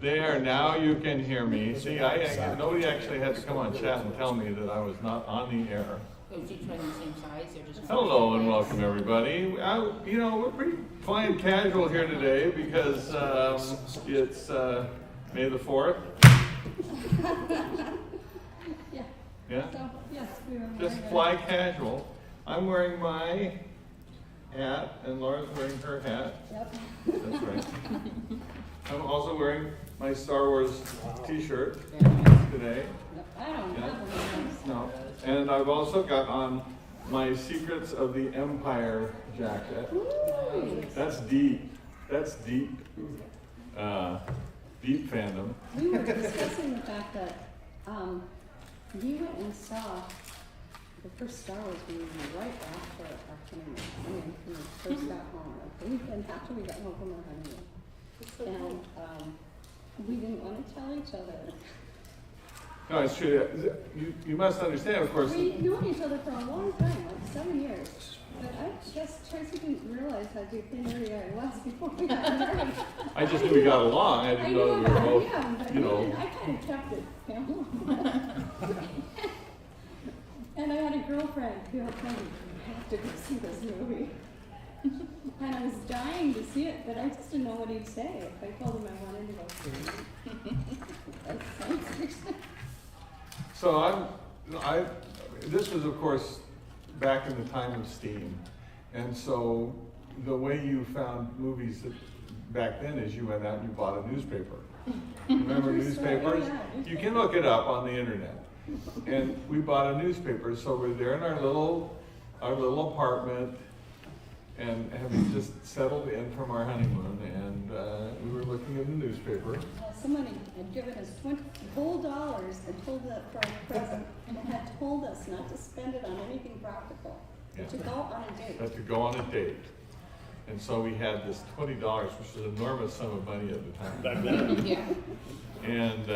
There, now you can hear me. See, nobody actually had to come on chat and tell me that I was not on the air. Is each one the same size or just? Hello and welcome everybody. We're pretty fine casual here today because it's May the 4th. Yeah. Yeah? So, yes, we were Just fly casual. I'm wearing my hat and Laura's wearing her hat. Yep. That's right. I'm also wearing my Star Wars t-shirt today. I don't Yeah. have one of those. No. And I've also got on my Secrets of the Empire jacket. Ooh. That's deep. That's deep. Deep fandom. We were discussing the fact that we went and saw the first Star Wars movie right after our honeymoon. I mean, when we first got home. And after we got home from our honeymoon. And we didn't want to tell each other. No, it's true. You must understand, of course. We knew each other for a long time, like 7 years. But I guess Tracy didn't realize how deeply nerdy I was before we got married. I just knew we got along. I didn't know that we were both, him, but you know. I kind of kept it, you know. And I had a girlfriend who had told me, "You have to go see this movie." And I was dying to see it, but I just didn't know what he'd say if I told him I wanted to go see it. That's science fiction. So this was of course back in the time of Steam. And so the way you found movies back then is you went out and you bought a newspaper. Remember newspapers? Yeah. You can look it up on the internet. And we bought a newspaper, so we're there in our little apartment, and having just settled in from our honeymoon, and we were looking at the newspaper. Somebody had given us $20 whole and told that for our present, and had told us not to spend it on anything practical, but to go on a date. Had to go on a date. And so we had this $20, which was an enormous sum of money at the time. Back then. Yeah. And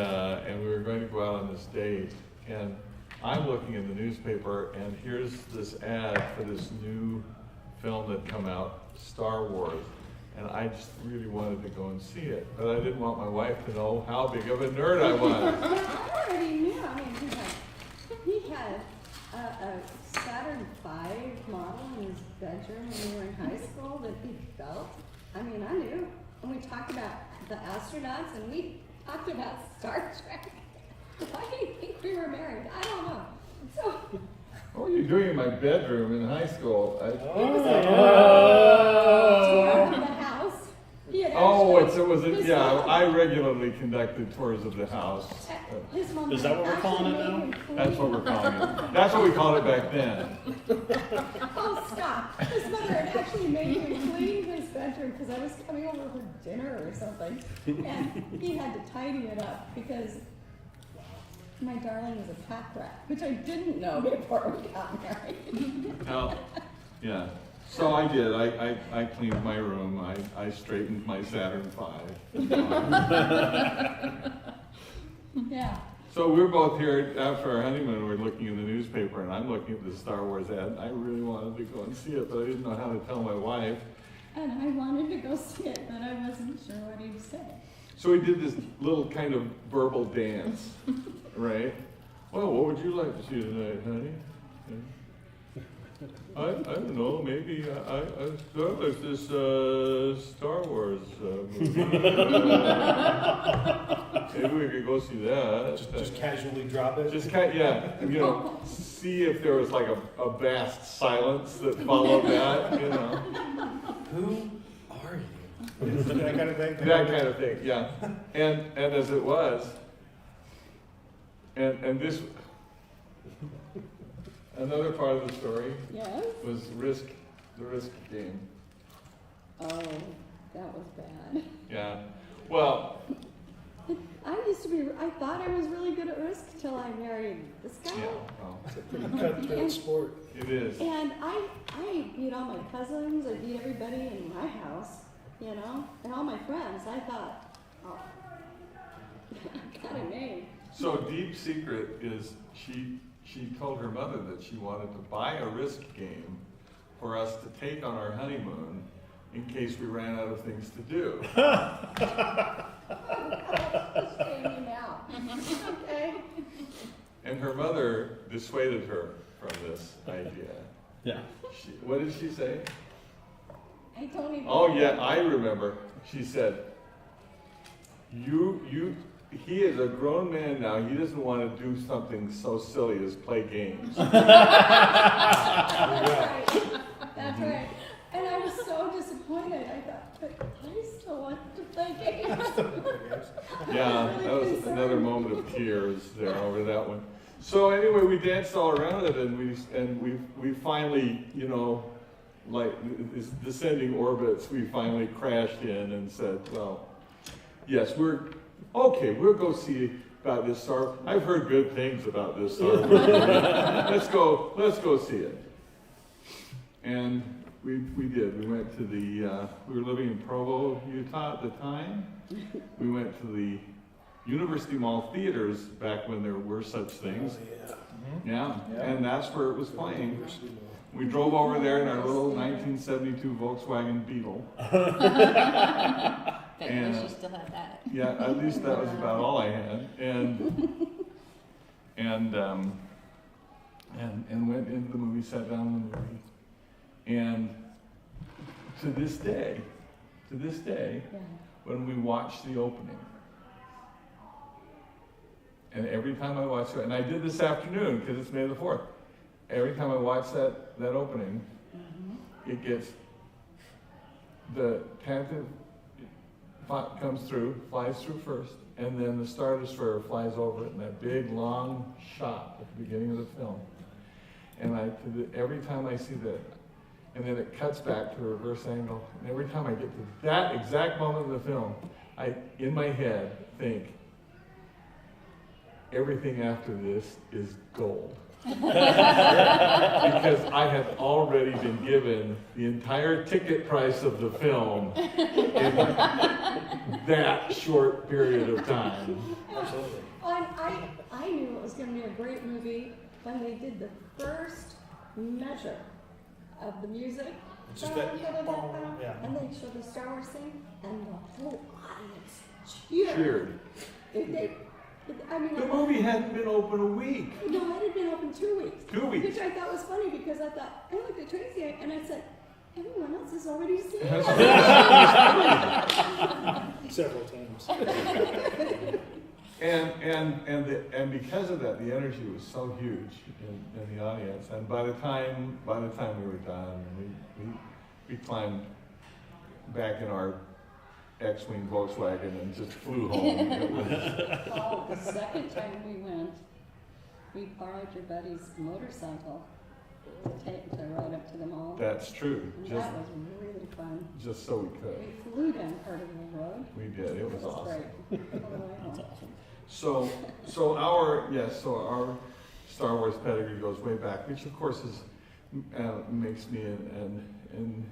we were going to go out on this date. And I'm looking in the newspaper, and here's this ad for this new film that come out, Star Wars. And I just really wanted to go and see it. But I didn't want my wife to know how big of a nerd I was. I already knew. I mean, he had a Saturn V model in his bedroom when we were in high school that he felt. I mean, I knew. And we talked about the astronauts, and we talked about Star Trek. Why do you think we were married? I don't know. So. What were you doing in my bedroom in high school? Tour of the house. I regularly conducted tours of the house. His mom Is that what we're calling it now? That's what we're calling it. That's what we called it back then. Oh, stop. His mother had actually made him clean his bedroom because I was coming over for dinner or something. And he had to tidy it up because my darling was a pack rat, which I didn't know before we got married. Oh, yeah. So I did. I cleaned my room. I straightened my Saturn V. Yeah. So we're both here after our honeymoon. We're looking in the newspaper, and I'm looking at the Star Wars ad. And I really wanted to go and see it, but I didn't know how to tell my wife. And I wanted to go see it, but I wasn't sure what he'd say. So we did this little kind of verbal dance, right? Well, what would you like to see tonight, honey? I don't know, maybe I thought there's this Star Wars movie. Maybe we could go see that. Just casually drop it. Just see if there was like a vast silence that followed that, Who are you? That kind of thing? That kind of thing, yeah. And as it was, and this, another part of the story Yes? was the risk game. Oh, that was bad. Yeah. Well, I thought I was really good at risk till I married this guy. yeah, well, It's a pretty cutthroat sport. it is. And I beat all my cousins, I beat everybody in my house, and all my friends. I thought, oh, I got a name. So deep secret is she told her mother that she wanted to buy a risk game for us to take on our honeymoon in case we ran out of things to do. And her mother dissuaded her from this idea. Yeah. What did she say? I don't even. Oh yeah, I remember. She said, he is a grown man now. He doesn't want to do something so silly as play games. That's right. That's right. And I was so disappointed. I thought, but I still want to play games. Yeah, that was another moment of tears there over that one. So anyway, we danced all around it, and we finally, you know, like this descending orbits, we finally crashed in and said, well, yes, we'll go see about this Star. I've heard good things about this Star Wars movie. Let's go see it. And we did. We went to we were living in Provo, Utah at the time. We went to the University Mall theaters back when there were such things. Oh, Yeah, Yeah. and that's where it was playing. We drove over there in our little 1972 Volkswagen Beetle. At And, least you still have that. Yeah, at least that was about all I had. And went into the movie, sat down in the movie. And to this day, Yeah. when we watch the opening, and every time I watch it, and I did this afternoon because it's May the 4th, every time I watch that opening, it gets, the Panther comes through, flies through first, and then the Star Destroyer flies over it in that big long shot at the beginning of the film. And every time I see that, and then it cuts back to a reverse angle, and every time I get to that exact moment in the film, I, in my head, think, everything after this is gold. Because I have already been given the entire ticket price of the film in that short period of time. Absolutely. I knew it was going to be a great movie when they did the first measure of the music. It's just that, yeah. And they showed the Star Wars thing, and the whole audience cheered. Cheered. The movie hadn't been open a week. No, it had been open 2 weeks. 2 weeks. Which I thought was funny because I thought, I looked at Tracy and I said, everyone else has already seen It it. has Several times. And because of that, the energy was so huge in the audience. And by the time we were done, we climbed back in our X-Wing Volkswagen and just flew home. It was, The second time we went, we borrowed your buddy's motorcycle to ride up to the mall. that's true. And Just, that was really fun. just so we could. We flew down part of the road. We did. It was awesome. Great. All the way home. So our Star Wars pedigree goes way back, which of course makes me an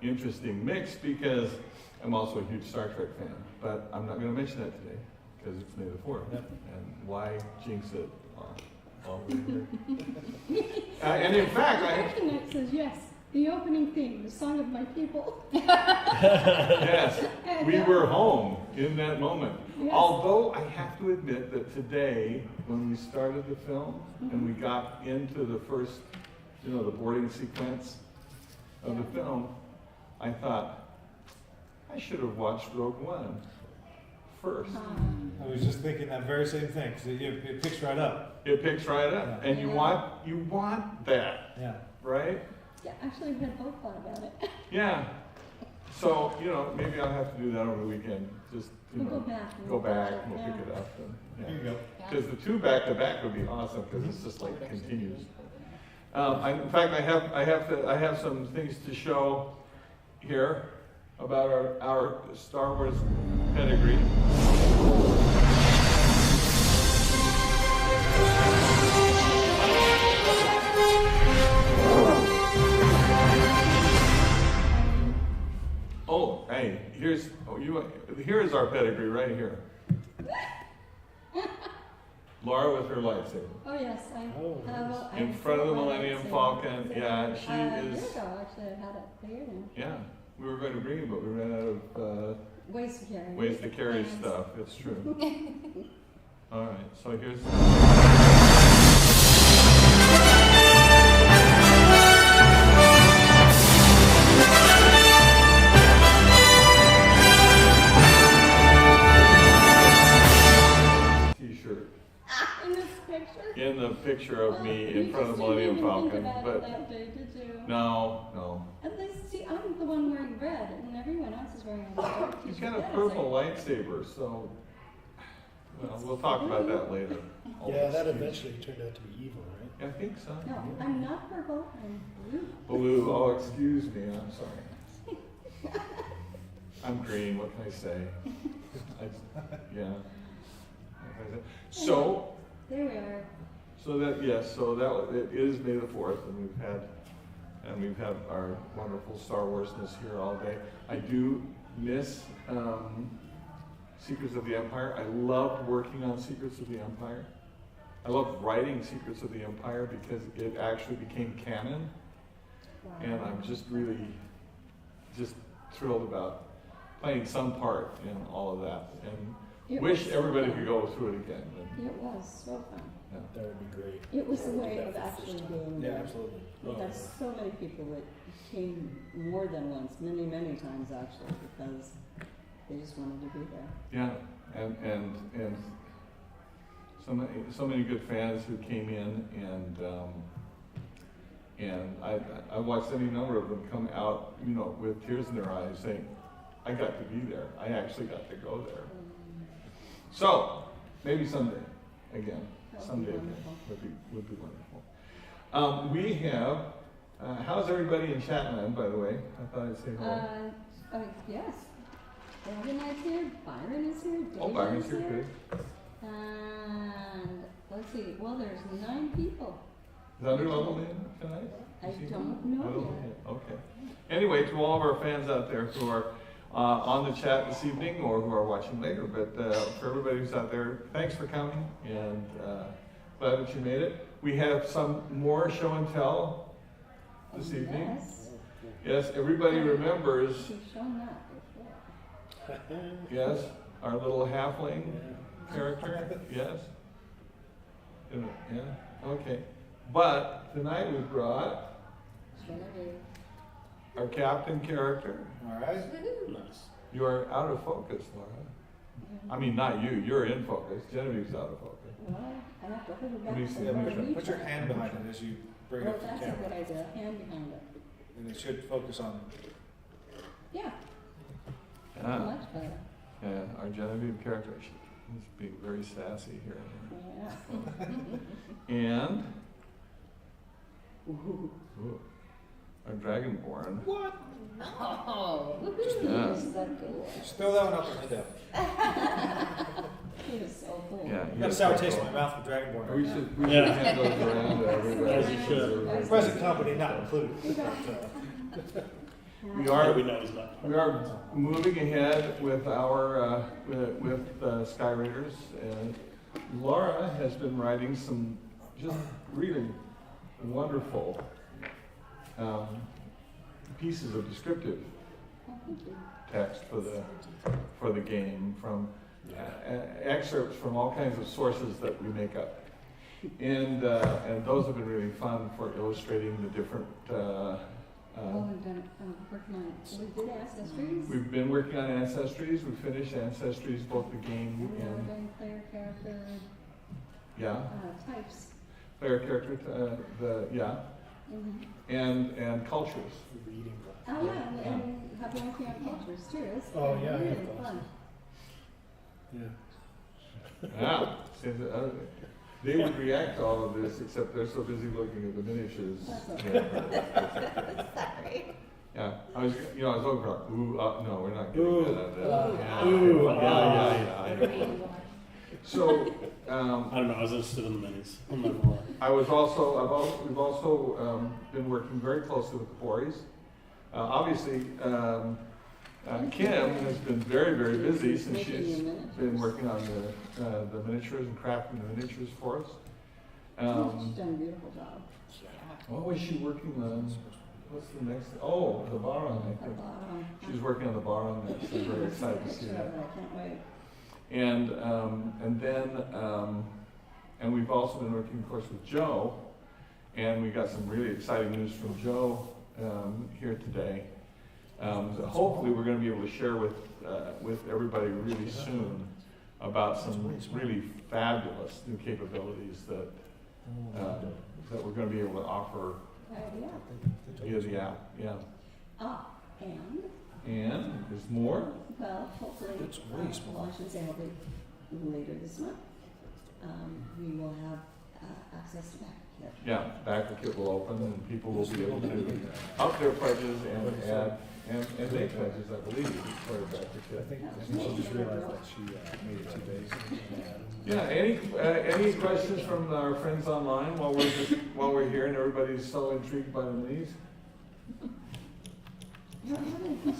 interesting mix because I'm also a huge Star Trek fan. But I'm not going to mention that today because it's May the 4th, and why jinx it? While we're here. And in fact, It says yes. The opening theme, the song of my people. yes, we were home in that moment. Yes. Although I have to admit that today, when we started the film and we got into the first, the boarding sequence of the film, I thought, I should have watched Rogue One first. I was just thinking that very same thing, because it picks right up. It picks right up, Yeah. and you want that, Yeah. right? Yeah, actually, we had both thought about it. Yeah. So, maybe I'll have to do that over the weekend. Just, We'll go back and go we'll back, watch it, we'll yeah. pick it up. There you go. Because the two back to back would be awesome because it's just like continues. In fact, I have some things to show here about our Star Wars pedigree. Oh, hey, here is our pedigree right here. Laura with her lightsaber. Oh, yes. In front of the Millennium Falcon. Yeah, she is. Years ago, actually, I had it here now. Yeah, we were going to bring it, but we ran out of Ways to carry. ways to carry Plans. stuff. It's true. All right, so here's. T-shirt. In this picture? In the picture of me in You front of the just didn't Millennium even Falcon, think about it but that day, did you? no. At least, see, I'm the one wearing red, and everyone else is wearing a dark He's t-shirt. got a purple lightsaber, so, well, we'll talk about that later. Yeah, that eventually turned out to be evil, right? I think so. No, I'm not purple, I'm blue. Blue, oh, excuse me, I'm sorry. I'm green, what can I say? Yeah. So, There we are. so that, yes, so that, it is May the 4th, and we've had our wonderful Star Warsness here all day. I do miss Secrets of the Empire. I loved working on Secrets of the Empire. I loved writing Secrets of the Empire because it actually became canon, Wow. and I'm just really just thrilled about playing some part in all of that, and It wish was everybody so could fun. go through it again. But, It was so fun. yeah. That would be great. It was the Yeah, way we'll do of that for the actually first time. being Yeah, there. absolutely. We had so many people that came more than once, many, many times actually, because they just wanted to be there. Yeah, and so many good fans who came in, and I watched any number of them come out, you know, with tears in their eyes, saying, "I got to be there. I actually got to go there." So maybe someday, again, That would be someday again wonderful. would be wonderful. We have. How's everybody in Chatland, by the way? I thought I'd say hello. Yes. Dragonhearth's here, Byron is here, David Oh, Byron's is here, good. And let's see, well, there's 9 people. Is Underlevel in tonight? I Is he don't in? know I don't yet. know. Okay. Anyway, to all of our fans out there who are on the chat this evening or who are watching later, but for everybody who's out there, thanks for coming, and glad that you made it. We have some more show and tell this evening. Yes. Yes, everybody remembers, She's shown that before. yes, our little halfling character, yes? Yeah, okay. But tonight we brought Genevieve. our captain character. All right. Nice. You are out of focus, Laura. I mean, not you, you're in focus. Genevieve's out of focus. Well, I have to hold it back. Let me see, from let me the try. reach. Put your hand behind it as you bring Well, up the that's a good camera. idea, hand behind it. And it should focus on, Yeah, Yeah, much better. yeah, our Genevieve character, she's being very sassy here. Yeah. And Ooh. ooh, our Dragonborn. what? Oh, Yeah. Is that cool? Just throw that one up the window. He was so cool. Yeah, I got a sour taste in my mouth with Dragonborn. We Right should Yeah. hand those around to everybody. As you should. now. Present company not included. We Yeah, are we know he's not. We are moving ahead with our Sky Raiders, and Laura has been writing some just really wonderful pieces of descriptive text for the game, from excerpts from all kinds of sources that we make up, and those have been really fun for illustrating the different. Oh, we've done, working on, we did Ancestries. We've been working on Ancestries. We finished Ancestries, both the game And we're and doing player character, yeah, types. player character, Mhm. and cultures. Reading Oh, glass. yeah, and have been working on cultures too. It's Oh, yeah, really yeah, fun. Yeah. Yeah, they would react to all of this, except they're so busy looking at the miniatures. That's Yeah, yeah. I was looking for ooh, no, we're not getting Ooh, that. Yeah, ooh, yeah. I know. So, I don't know. I was interested in the minis. I'm not gonna lie. we've also been working very closely with the Bories. Obviously, Kim has been very, very busy since Making she's your miniatures. been working on the miniatures and crafting the miniatures for us. She's done a beautiful job. What was she working on? What's the next? Oh, the Baron, I think. She's working on the Baron next. I'm very excited to see that. I can't wait. And we've also been working, of course, with Joe, and we got some really exciting news from Joe here today. So hopefully, we're going to be able to share with everybody really soon about some really fabulous new capabilities that we're going to be able to offer via the app. Yeah. And there's more. Well, hopefully, well, I should say hopefully later this month, we will have access to BackKit. Yeah, BackKit will open and people will be able to up their pledges and add and make pledges, I believe, as part of BackKit. I think she just realized that she made it 2 days. Yeah. Any questions from our friends online while we're here and everybody's so intrigued by the minis?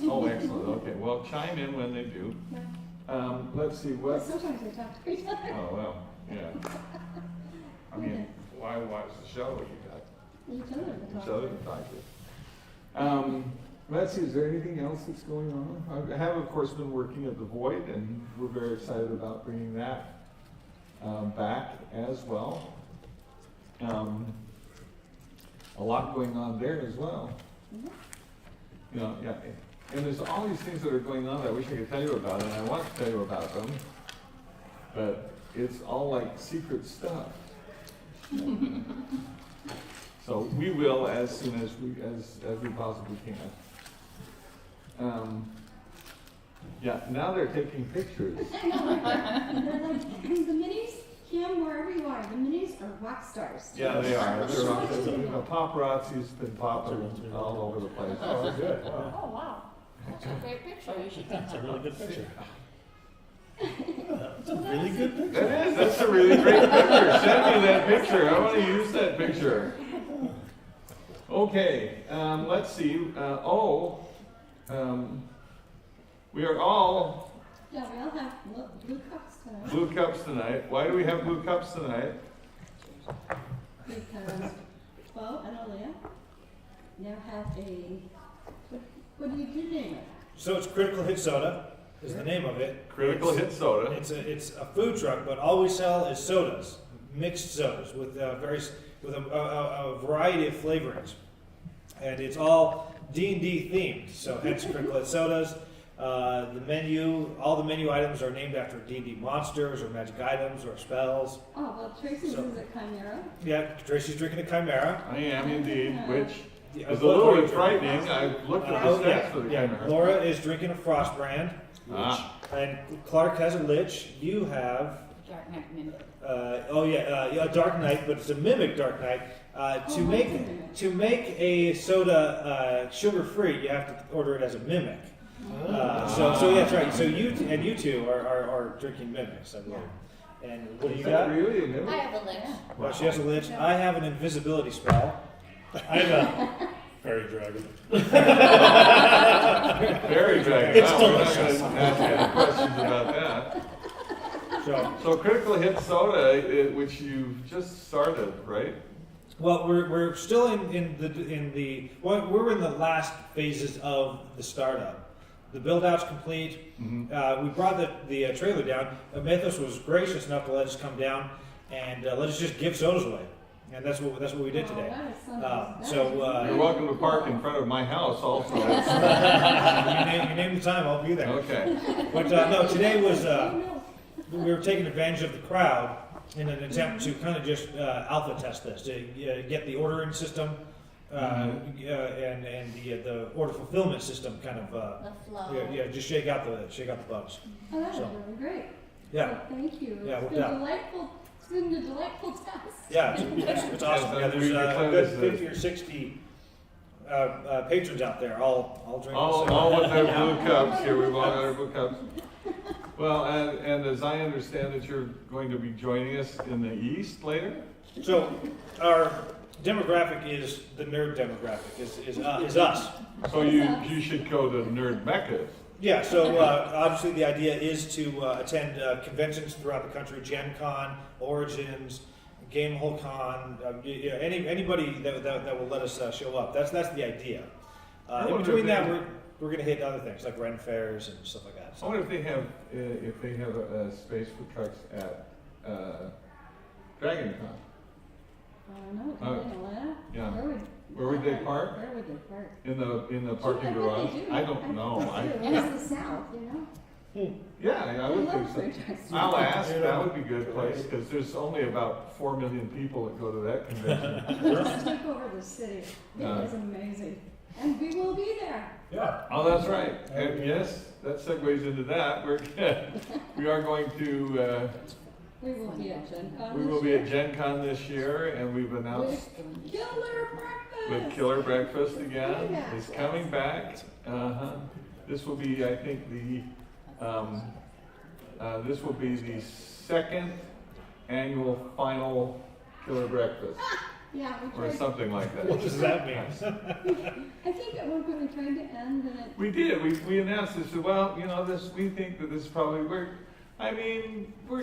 Oh, excellent. Okay. Well, chime in when they do. Let's see what. Sometimes they talk to each other. Oh well, yeah. I mean, why watch the show? You got Each other to each talk other to. to talk to. Let's see. Is there anything else that's going on? I have, of course, been working at the Void, and we're very excited about bringing that back as well. A lot going on there as well. Mhm. You know, yeah, and there's all these things that are going on that I wish I could tell you about, and I want to tell you about them, but it's all like secret stuff. So we will as soon as we possibly can. Yeah, now they're taking pictures. I know. They're like, the minis, Kim, wherever you are, the minis are rock stars. Yeah, they are. They're on, you know, paparazzi's been popping all over the place. Oh, good. Wow. Oh, wow. That's a great picture. Oh, you should. That's a really good picture. That's a really good picture. That is. That's a really great picture. Send me that picture. I want to use that picture. Okay. Let's see. We are all Yeah, we all have blue cups tonight. blue cups tonight. Why do we have blue cups tonight? Because Bo and Aaliyah now have what do you name it? So it's Critical Hit Soda is the name of it. Critical Hit Soda. It's a food truck, but all we sell is sodas, mixed sodas with a variety of flavorings, and it's all D&D themed. So hence Critical Hit Sodas. The menu, all the menu items are named after D&D monsters or magic items or spells. Oh, well, Tracy's is a Chimera. Yeah, Tracy's drinking a Chimera. I am indeed, which Yeah, is a little bit frightening. I've looked at the Oh, stats for the yeah. camera. Laura is drinking a Frost brand. Ah. And Clark has a Lich. You have, Dark Knight Mimic. a Dark Knight, but it's a mimic Dark Knight. To make a soda sugar free, you have to order it as a mimic. So yeah, that's right. So you two are drinking mimics, I believe. And what do you Is that got? really a mimic? I have a lich. Well, she has a Lich. I have an invisibility spell. I have a fairy dragon. Very dragon. It's Wow, we're not delicious. gonna ask any questions about that. So Critical Hit Soda, which you just started, right? Well, we're still in the last phases of the startup. The build out's complete. Mm-hmm. We brought the trailer down. Mythos was gracious enough to let us come down and let us just give sodas away, and that's what we did today. Oh, that is So You're welcome to park in front of my house also. you name the time, I'll be there. Okay. But no, today was we were taking advantage of the crowd in an attempt to kind of just alpha test this, to get the ordering system and the order fulfillment system kind of The flow. just shake out the bugs. Oh, that was So. really great. Yeah, So thank you. Yeah, It's well been done. delightful. It's been a delightful test. yeah, it's awesome. Yeah, there's a good 50 or 60 patrons out there, all drinking. All with their blue cups here. We've all got our blue cups. Well, and as I understand that you're going to be joining us in the East later? So our demographic is the nerd demographic, is us. So you should go to Nerd Mecca. Yeah, so obviously the idea is to attend conventions throughout the country, Gen Con, Origins, Gamehole Con, anybody that will let us show up. That's the idea. In between that, we're going to hit other things like Ren fairs and stuff like that. I wonder if they have a space for trucks at DragonCon. I don't know, Oh, in Atlanta? yeah. Where would they park? Where would they park? In the parking I bet garage? they do. I don't know. And It's the South, you know? Yeah, I would think so. franchise. I'll ask, that would be a good place, because there's only about 4 million people that go to that convention. Just take over the city. It is amazing. And we will be there. Yeah. Oh, that's right. And yes, that segues into that. We are going to, We will be at Gen Con we this will be year. at Gen Con this year, and we've announced Killer breakfast! with Killer Breakfast again. Yeah. It's coming back. This will be, I think, this will be the second annual final Killer Breakfast, Yeah, we or tried. something like that. What does that mean? I think at one point we tried to end and it. We did. We announced this. Well, we think that this probably we're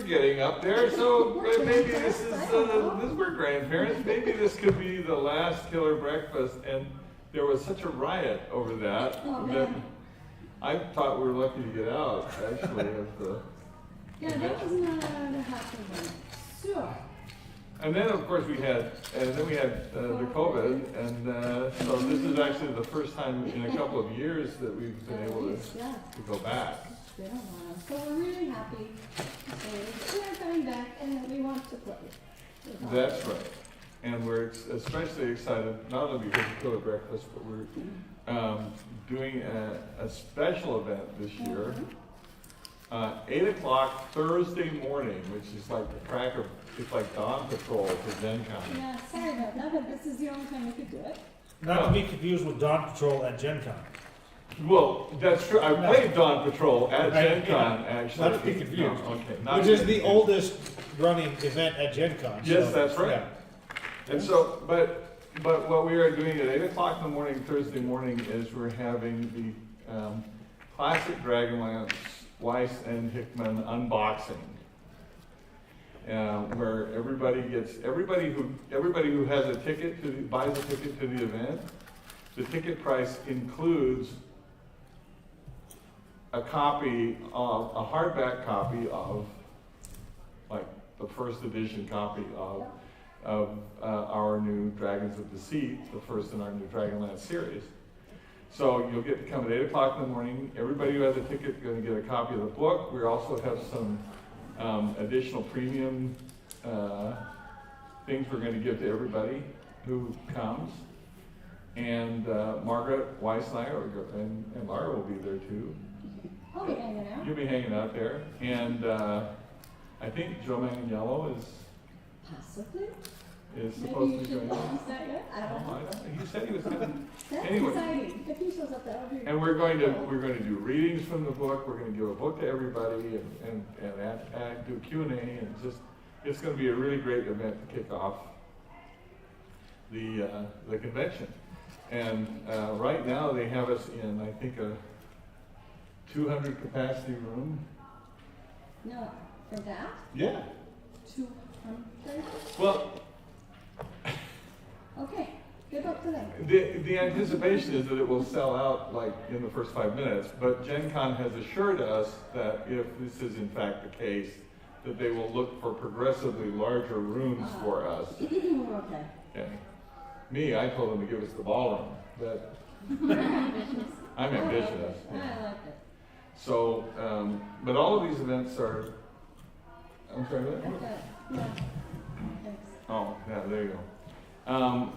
getting up there. So We're maybe grandparents, this is I don't know. we're grandparents. Maybe this could be the last Killer Breakfast. And there was such a riot over that Oh, that man. I thought we were lucky to get out actually of the. Yeah, that was not a happy one. So, And then of course we had the COVID, and so this is actually the first time in a couple of years that we've been able yeah, to go back. they don't want us. So we're really happy to say that we are coming back and that we want to play. That's right. And we're especially excited, not only because of Killer Breakfast, but we're doing a special event this year. 8 o'clock Thursday morning, which is like the crack of, it's like Dawn Patrol for Gen Con. Yeah, sorry about that, but this is the only time we could do it. Not to be confused with Dawn Patrol at Gen Con. Well, that's true. I played Dawn Patrol at Right, Gen Con, actually. Not to be confused. No, okay. Not Which to is be the confused. oldest running event at Gen Con. Yes, so, that's right. yeah. And so, but what we are doing at 8 o'clock in the morning, Thursday morning, is we're having the classic Dragonlance Weiss and Hickman unboxing, where everybody who has a ticket buys a ticket to the event. The ticket price includes a hardback copy of, like, the first edition copy of our new Dragons of Deceit, the first in our new Dragonlance series. So you'll get to come at 8 o'clock in the morning. Everybody who has a ticket is going to get a copy of the book. We also have some additional premium things we're going to give to everybody who comes. And Margaret Weiss and I and Laura will be there too. I'll be hanging out. You'll be hanging out there. And I think Joe Manganiello Possibly. is Maybe supposed you to be should joining us. announce that yet? I don't know. He said he was going to. That's Anyway. exciting. If he shows up, that would be. And we're going to do readings from the book. We're going to give a book to everybody and do Q&A, and it's going to be a really great event to kick off the convention. And right now they have us in, I think, a 200 capacity room. No, for that? Yeah. 200? Well, Okay, good luck to them. the anticipation is that it will sell out like in the first 5 minutes, but Gen Con has assured us that if this is in fact the case, that they will look for progressively larger rooms for us. Okay. Okay. Me, I told them to give us the ballroom, but You're ambitious. I'm I like ambitious. it. Yeah. I like it. So, but all of these events are, I'm sorry, what? Okay, yeah. Thanks. Oh, yeah, there you go.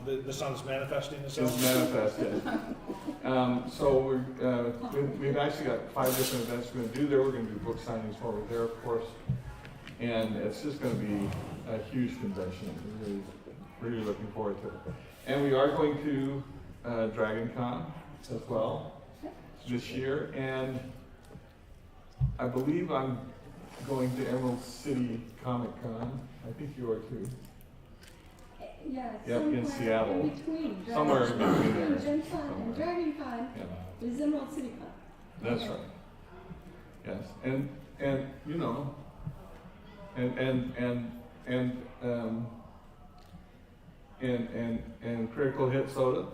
The sun's manifesting It's itself. manifested. So we've actually got 5 different events we're going to do there. We're going to do book signings while we're there, of course. And it's just going to be a huge convention. We're really looking forward to it. And we are going to Dragon Con as well this year. And I believe I'm going to Emerald City Comic Con. I think you are too. Yeah, Yep, in somewhere Seattle. in between. Somewhere in between there. Gen Con and Dragon Con Yeah. is Emerald City Con. That's right. Yes, and you know, and Critical Hit Soda.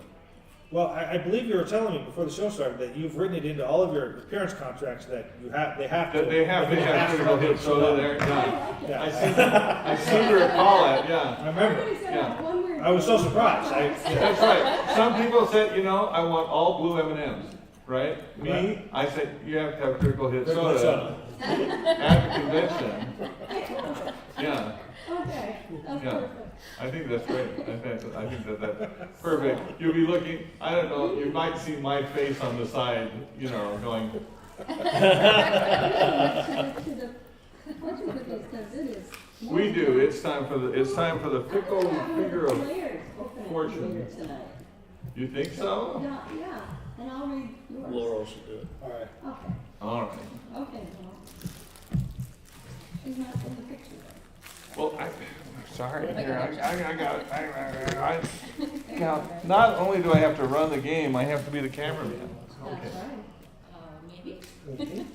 Well, I believe you were telling me before the show started that you've written it into all of your appearance contracts that they have to. That they have critical hit soda there, I yeah. like it. Yeah. I seem to recall it, I yeah. remember. Everybody said Yeah. one word. I was so surprised. That's right. Some people said, I want all blue M&Ms, right? Me, Right. I said, you have to have critical hit Critical soda at the convention. Yeah, Okay, that's Yeah. perfect. I think that's great. I think that's perfect. You'll be looking, I don't know, you might see my face on the side, going, we do. It's time for the fickle figure of fortune. Tonight. You think so? Yeah, and I'll read yours. Laurel should do it. All right. Okay, All right. okay, well. She's not in the picture though. Well, sorry. Here, I got it. Now, not only do I have to run the game, I have to be the cameraman. Okay. That's right. Maybe.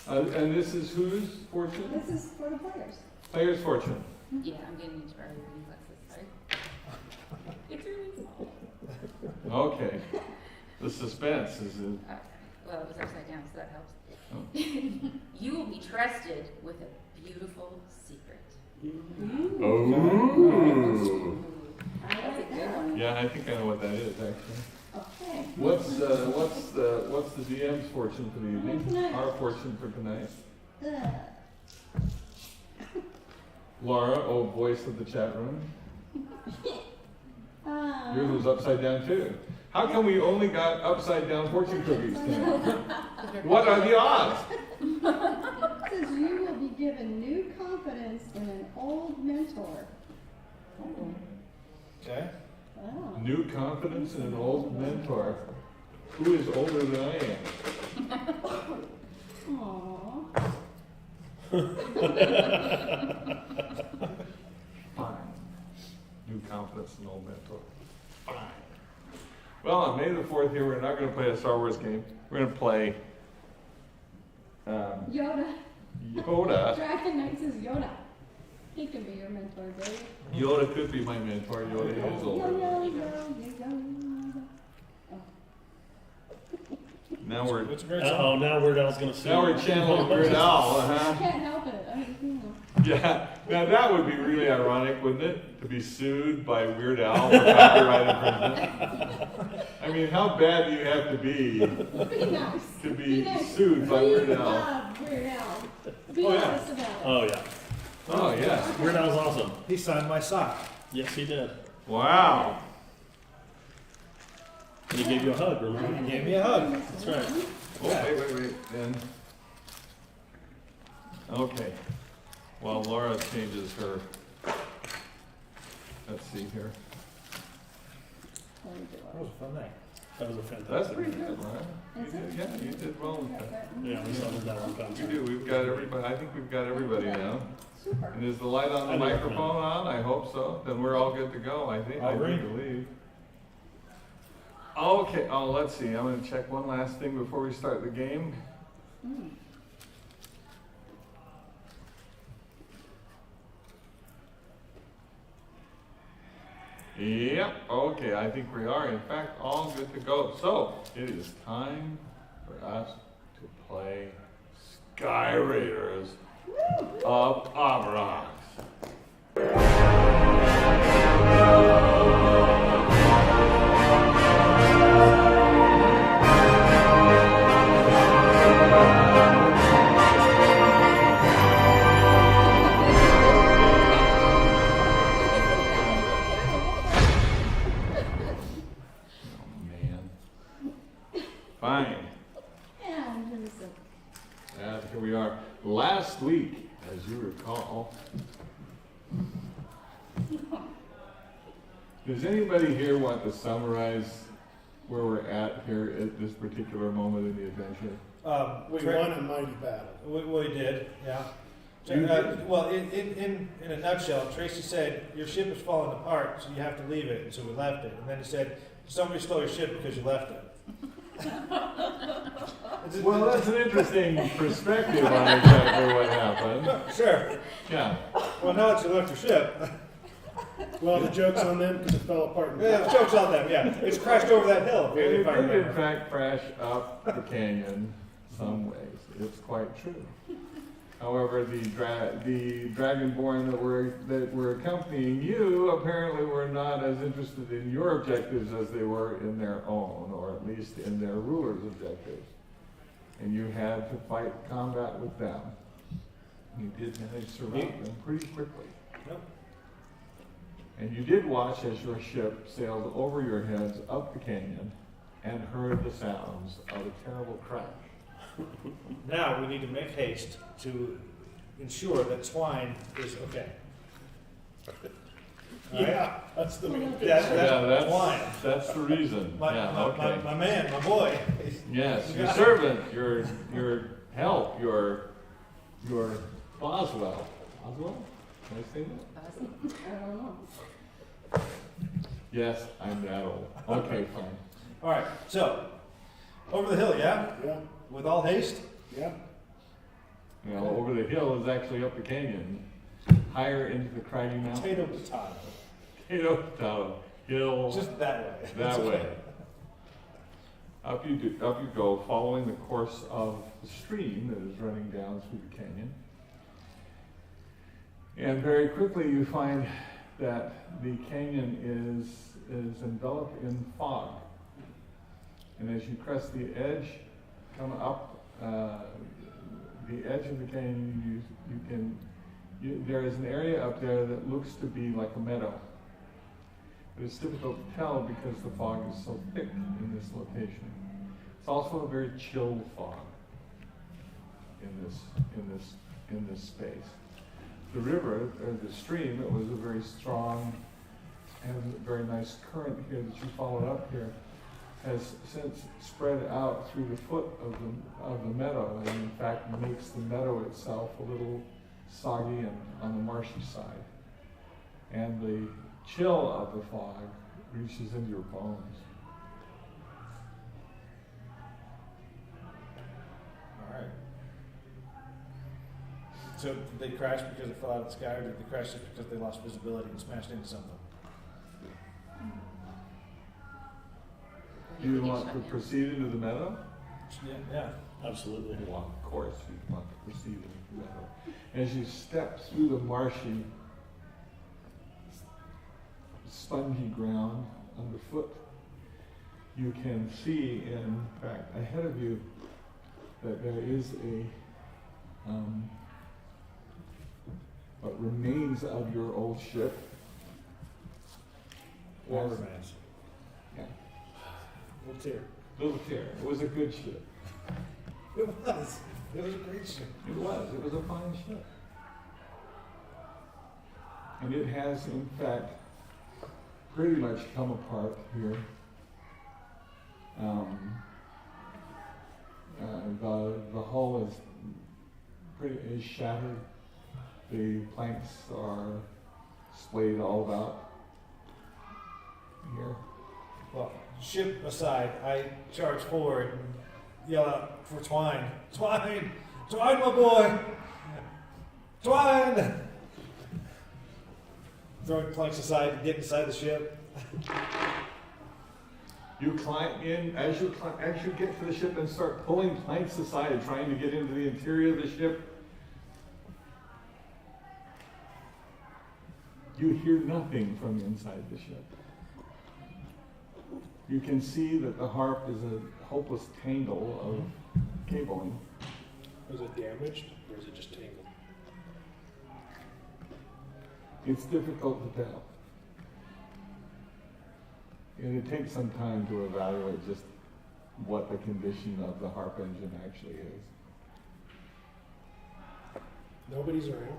And this is whose fortune? This is for the players. Player's fortune. Yeah, I'm getting inspired reading glasses, sorry. It's really small. Okay. The suspense is in. Well, it was upside down, so that helps. Oh. You will be trusted with a beautiful secret. Oh. I That's a like good that. one. Yeah, I think I know what that is actually. Okay. What's the DM's fortune for the evening? Tonight. Our fortune for tonight. Uh, Laura, voice of the chat room. Yours was upside down too. How come we only got upside down fortune cookies tonight? What are the odds? Says you will be given new confidence in an old mentor. Okay. Wow. New confidence in an old mentor. Who is older than I am? Aww. Fine. New confidence in an old mentor. Fine. Well, on May the 4th here, we're not going to play a Star Wars game. We're going to play Yoda. Yoda. Dragon Knight says Yoda. He can be your mentor, Dave. Yoda could be my mentor. Yoda is older. Now we're What's a great Oh, song? now Weird Al's gonna sing. now we're channeling Weird Al, I huh? can't help it. I mean, Yeah. Now that would be really ironic, wouldn't it? To be sued by Weird Al for copyright infringement. I mean, how bad do you have to be Be nice. to be nice. sued by Weird Al? Love Weird Al. Be Oh, yeah. honest about it. Oh, yeah. Oh yes. Weird Al's awesome. He signed my sock. Yes, he did. Wow. And he gave you a hug, remember? He gave me a hug. That's right. Oh, wait. Then. Okay. While Laura changes her. Let's see here. That was a fun night. That was a That's fantastic. pretty good, Laura. You did, yeah, you did well with that. Yeah, we started that one We concert. do. We've got everybody. I think we've got everybody now. Super. And is the light on the I know. microphone on? I hope so. Then we're all good to go. I think. I All right. believe. Okay. Oh, let's see. I'm going to check one last thing before we start the game. Yep. Okay. I think we are, in fact, all good to go. So it is time for us to play Sky Raiders of Avrox. Fine. And Here we are. Last week, as you recall, does anybody here want to summarize where we're at here at this particular moment in the adventure? We won a mighty battle. We did, yeah. You did? Well, in a nutshell, Tracy said, your ship is falling apart, so you have to leave it, and so we left it. And then he said, somebody stole your ship because you left it. Well, that's an interesting perspective on exactly what happened. Sure. Yeah. Well, now that you left your ship, Well, the joke's on them because it fell apart. Yeah, the joke's on them, yeah. It's crashed over that hill, It if I did in remember. fact crash up the canyon some ways. It's quite true. However, the Dragonborn that were accompanying you apparently were not as interested in your objectives as they were in their own, or at least in their ruler's objectives. And you had to fight combat with them. You did manage to surround them pretty quickly. Yep. And you did watch as your ship sailed over your heads up the canyon and heard the sounds of a terrible crash. Now we need to make haste to ensure that Twine is okay. Yeah, that's the main thing. That's Twine. That's the reason. Okay. My man, my boy. Yes, your servant, your help, your Boswell. Boswell? Can I say that? I don't know. Yes, I'm that old. Okay, fine. All right, so over the hill, yeah, Yeah, with all haste. yeah. Well, over the hill is actually up the canyon, higher into the craggy mountain. Potato, potato. Potato, hill, Just that way. that way. Up you go, following the course of the stream that is running down through the canyon. And very quickly you find that the canyon is enveloped in fog. And as you crest the edge, come up the edge of the canyon, there is an area up there that looks to be like a meadow. But it's difficult to tell because the fog is so thick in this location. It's also a very chilled fog in this space. The river, or the stream, it was a very strong and a very nice current here that you followed up here, has since spread out through the foot of the meadow, and in fact makes the meadow itself a little soggy and on the marshy side. And the chill of the fog reaches into your bones. All right. So did they crash because it fell out of the sky, or did they crash just because they lost visibility and smashed into something? Do you want to proceed into the meadow? Yeah. Absolutely. Well, of course, you want to proceed into the meadow. As you step through the marshy, spongy ground underfoot, you can see, in fact, ahead of you, that there is what remains of your old ship. What remains? Yeah, Little tear. little tear. It was a good ship. It was. It was a great ship. It was. It was a fine ship. And it has, in fact, pretty much come apart here. The hull is shattered. The planks are splayed all about here. Well, ship aside, I charge forward and yell out for Twine. Twine! Twine, my boy! Twine! Throwing planks aside and get inside the ship. You climb in, as you get to the ship and start pulling planks aside, trying to get into the interior of the ship, you hear nothing from inside the ship. You can see that the harp is a hopeless tangle of cabling. Was it damaged or is it just tangled? It's difficult to tell. And it takes some time to evaluate just what the condition of the harp engine actually is. Nobody's around.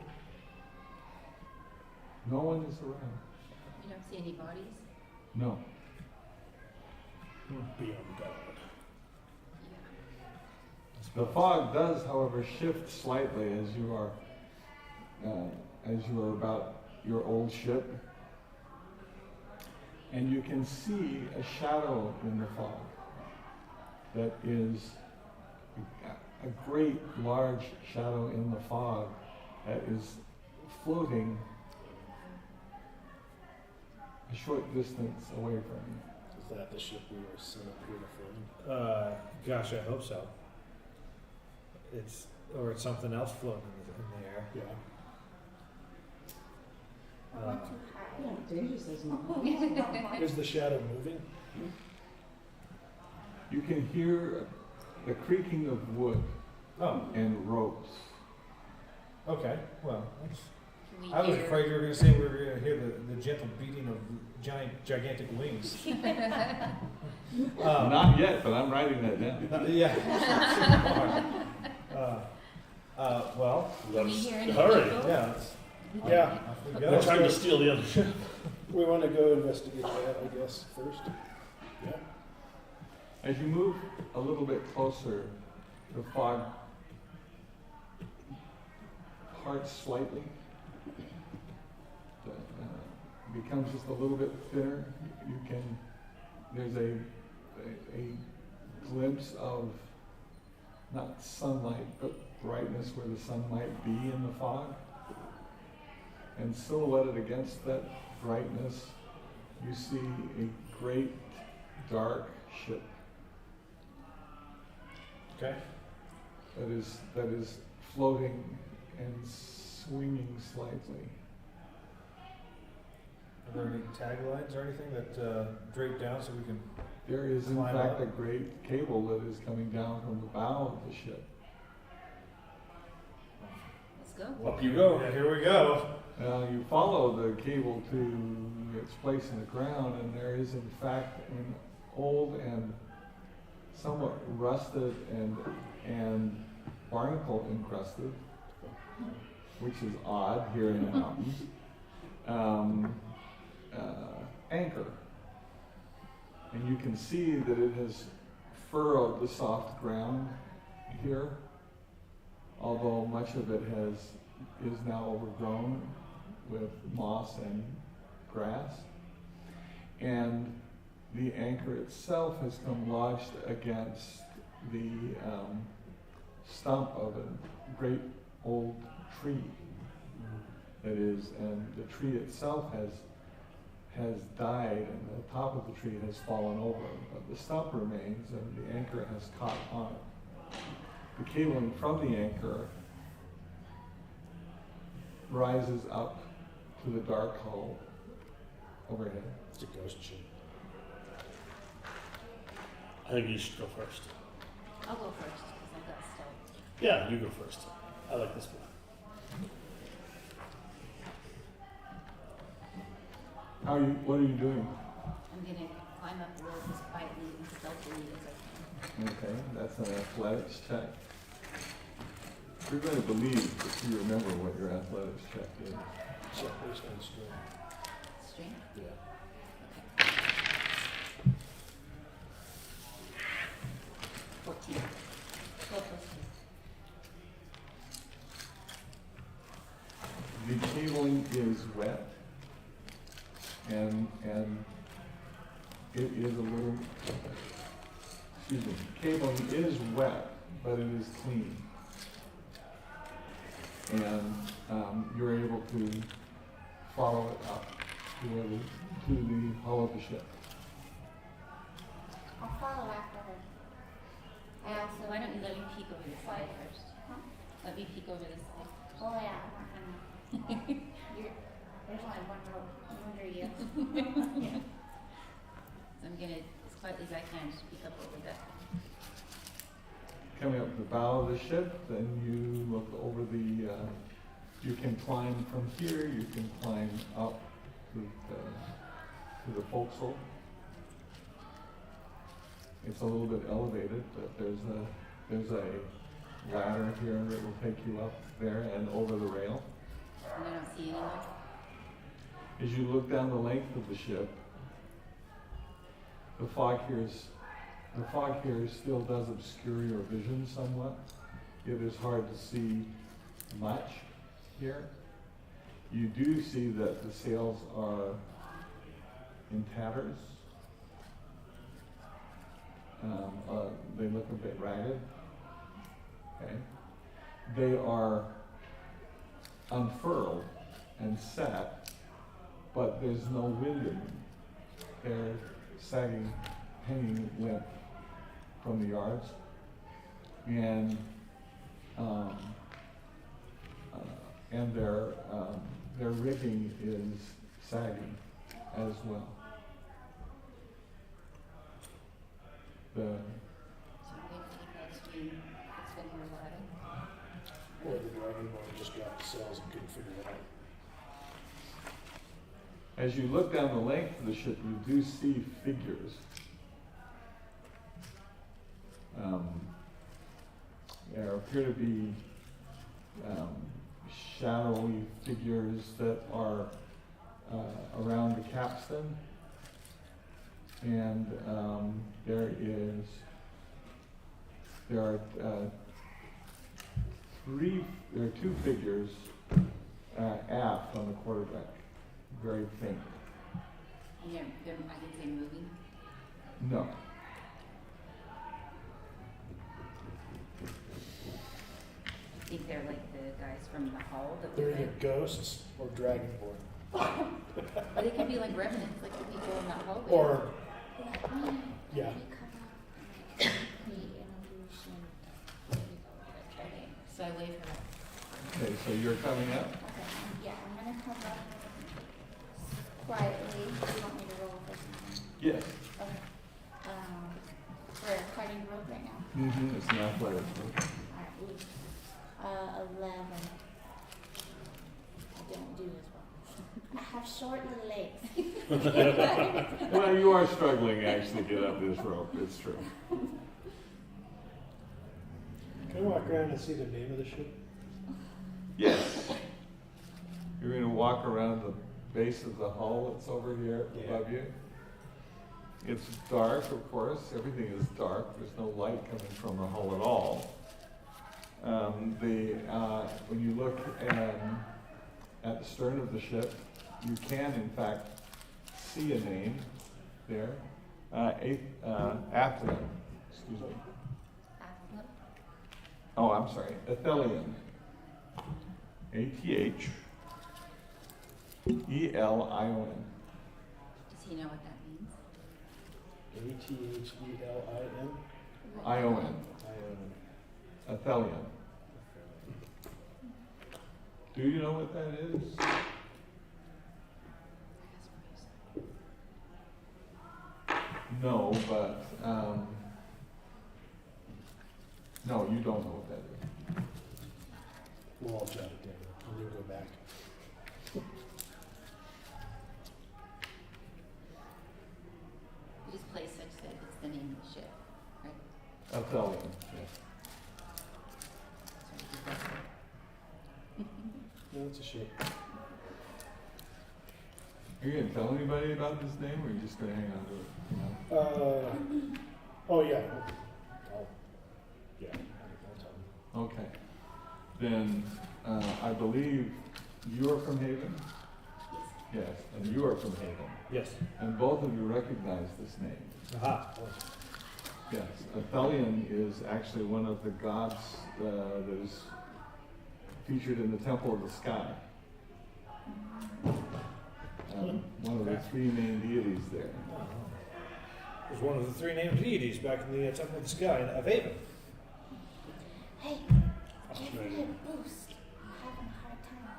No one is around. You don't see any bodies? No. Beyond God. Yeah. The fog does, however, shift slightly as you are about your old ship, and you can see a shadow in the fog that is a great large shadow in the fog that is floating a short distance away from you. Is that the ship we were sent up here to find? Gosh, I hope so. It's something else floating in the air. Yeah. Not too high. Yeah, Deja says no. Is the shadow moving? You can hear the creaking of wood Oh, and ropes. okay. Well, Can we I was hear- afraid you were going to say we were going to hear the gentle beating of gigantic wings. Not yet, but I'm writing that down. Yeah. Well, Can we hear any Hurry. people? yeah. Let's, Yeah. off we They're go. trying to steal the other ship. We want to go investigate that, I guess, first. Yeah. As you move a little bit closer, the fog parts slightly. Becomes just a little bit thinner. There's a glimpse of not sunlight, but brightness where the sun might be in the fog. And silhouetted against that brightness, you see a great dark ship Okay. that is floating and swinging slightly. Are there any taglines or anything that drape down so we can? There is in Climb fact up. a great cable that is coming down from the bow of the ship. Let's go. Up you go. Yeah, here we go. You follow the cable to its place in the ground, and there is in fact an old and somewhat rusted and barnacle encrusted, which is odd here in the mountains, anchor. And you can see that it has furrowed the soft ground here, although much of it is now overgrown with moss and grass. And the anchor itself has come lodged against the stump of a great old tree. That is, and the tree itself has died, and the top of the tree has fallen over, but the stump remains, and the anchor has caught on it. The cabling from the anchor rises up to the dark hull overhead. It's a ghost ship. I think you should go first. I'll go first because I've got stealth. Yeah, you go first. I like this one. What are you doing? I'm gonna climb up the rope as quietly and stealthily as I can. Okay, that's an athletics check. You're going to believe if you remember what your athletics check is. Check based on strength. Strength? Yeah. 14. 12 plus 2. The cabling is wet, and it is a little, excuse me, cabling is wet, but it is clean. And you're able to follow it up to the hull of the ship. I'll follow after her. I So also. why don't you let me peek over the side first? Let me peek over the side. Oh yeah, I'm not gonna. There's only one rope under you. So I'm gonna, as quietly as I can, just peek up over that. Coming up the bow of the ship, then you look over you can climb from here, you can climb up to the forecastle. It's a little bit elevated, but there's a ladder here that will take you up there and over the rail. And I don't see anyone. As you look down the length of the ship, the fog here still does obscure your vision somewhat. It is hard to see much here. You do see that the sails are in tatters. They look a bit ragged. Okay. They are unfurled and set, but there's no wind in them. they're sagging, hanging limp from the yards, and their rigging is sagging as well. The So maybe next week, it's been here already. Or the Dragonhearth just got the cells and couldn't figure it out. As you look down the length of the ship, you do see figures. There appear to be shadowy figures that are around the capstan, and there are two figures aft on the quarterdeck, very faint. Yeah, I can say moving. No. I think they're like the guys from the hall that They're we either read. ghosts or dragonborn. Or they could be like revenants, like the people in that hallway. Or, Let me yeah. come up and create an illusion. Okay, so I wave her up. Okay, so you're coming up? Okay, yeah, I'm gonna come up quietly. Do you want me to roll for something? Yes. Okay. We're cutting rope right now. Mm-hmm. It's an athletic. Alright, ooh. 11. I didn't do as well. I have short little legs. Well, you are struggling actually to get up this rope. It's true. Can I walk around and see the name of the ship? Yes. You're going to walk around the base of the hull that's over here above you. It's dark, of course. Everything is dark. There's no light coming from the hull at all. When you look at the stern of the ship, you can, in fact, see a name there. Athelion. Excuse me. Oh, I'm sorry. Athelion. Athelion. Does he know what that means? Athelin. Ion. Athelion. Do you know what that is? No, but no, you don't know what that is. We'll all jot it down and then go back. You just play such that it's the name of the ship, right? Athelion. Yes. So he does it. No, it's a ship. Are you going to tell anybody about this name, or are you just going to hang on to it? You know? Oh yeah. I'll tell them. Okay. Then I believe you're from Haven? Yes. And you are from Haven. Yes. And both of you recognize this name. Aha. Yes. Athelion is actually one of the gods that is featured in the Temple of the Sky. One of the three main deities there. It was one of the three named deities back in the Temple of the Sky of Haven. Hey, give me a boost. I'm having a hard time.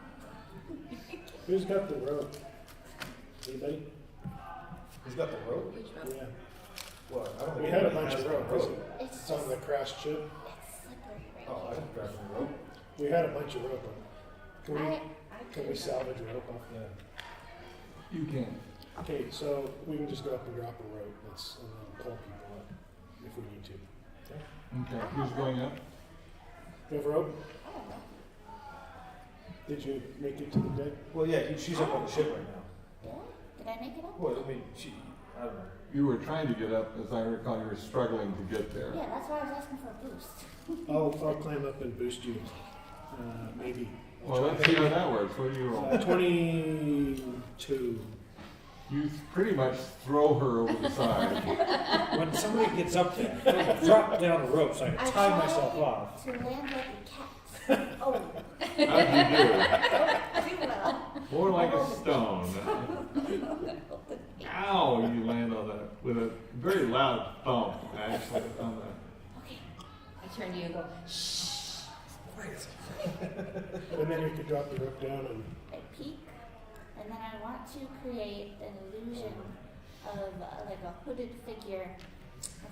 Who's got the rope? Anybody? Who's got the rope? Which rope? Yeah. What? I don't We think had a anybody bunch has of the rope. It's It's on just, the crashed ship. it's slippery right Oh, I here. don't grab the rope. We had a bunch of rope. Can we I can we salvage rope off the? You can. Okay, so we can just go up and drop a rope. And then pull people up if we need to. Okay. Who's going up? You have rope? Did you make it to the deck? Well, yeah, she's up on the ship right now. Yeah? Did I make it up? Well, I mean, I don't know. You were trying to get up, as I recall, you were struggling to get there. Yeah, that's why I was asking for a boost. I'll climb up and boost you. Maybe. Well, let's see how that works. What do you roll? 22. You pretty much throw her over the side. When somebody gets up there, drop down the rope so I can I tie try myself off. to land like a cat. Oh, How'd you too well. do? More like a stone. Ow! You land on that with a very loud thump, actually, on that. Okay. I turn to you and go, shh. And then you could drop the rope down and I peek, and then I want to create an illusion of like a hooded figure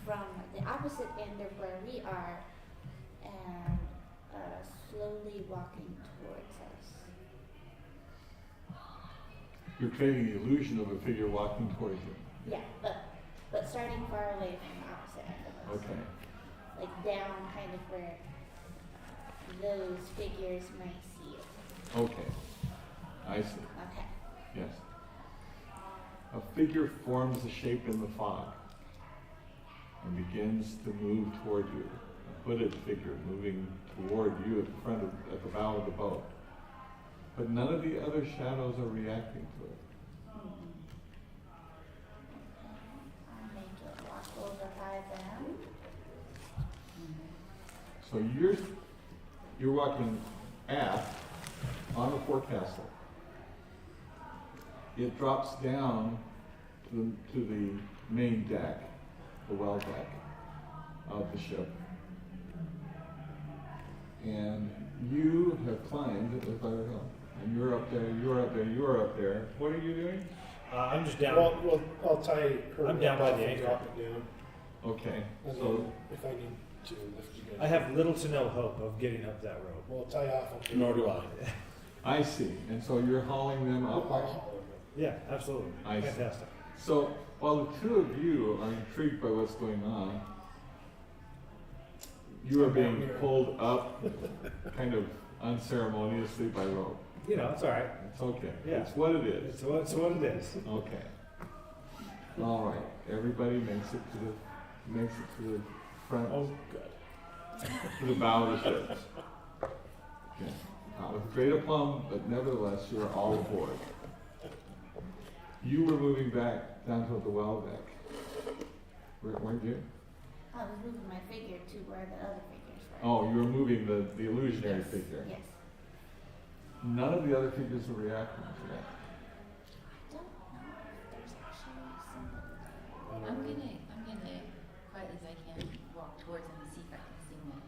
from the opposite end of where we are, and slowly walking towards us. You're creating the illusion of a figure walking towards you. Yeah, but starting far away from the opposite end of us. Okay. Like down kind of where those figures might see you. Okay. I see. Okay. Yes. A figure forms a shape in the fog and begins to move toward you. A hooded figure moving toward you at the bow of the boat. But none of the other shadows are reacting to it. I'll make it walk over by them. So you're walking aft on a forecastle. It drops down to the main deck, the well deck of the ship. And you have climbed the River Hill. And you're up there, you're up there, you're up there. What are you doing? I'm just down. well, I'll tie her I'm down by off the and anchor. drop it down. Okay, And so then if I need to lift you guys. I have little to no hope of getting up that rope. Well, tie off. I'll Nor do I. I see. And so you're hauling them up. Yeah, absolutely. I see. Fantastic. So while the two of you are intrigued by what's going on, you are being pulled up kind of unceremoniously by rope. You know, it's all right. It's okay. Yeah. It's what it is. It's what it is. Okay. All right. Everybody makes it to the front, Oh, good. to the bow of the ship. Okay. Not with great aplomb, but nevertheless, you are all aboard. You were moving back down to the well deck, weren't you? I was moving my figure to where the other figures were. Oh, you were moving the illusionary Yes, figure. Yes. None of the other figures are reacting to that. I don't know if there's actually somebody. I'm gonna quietly as I can walk towards them and see if I can see them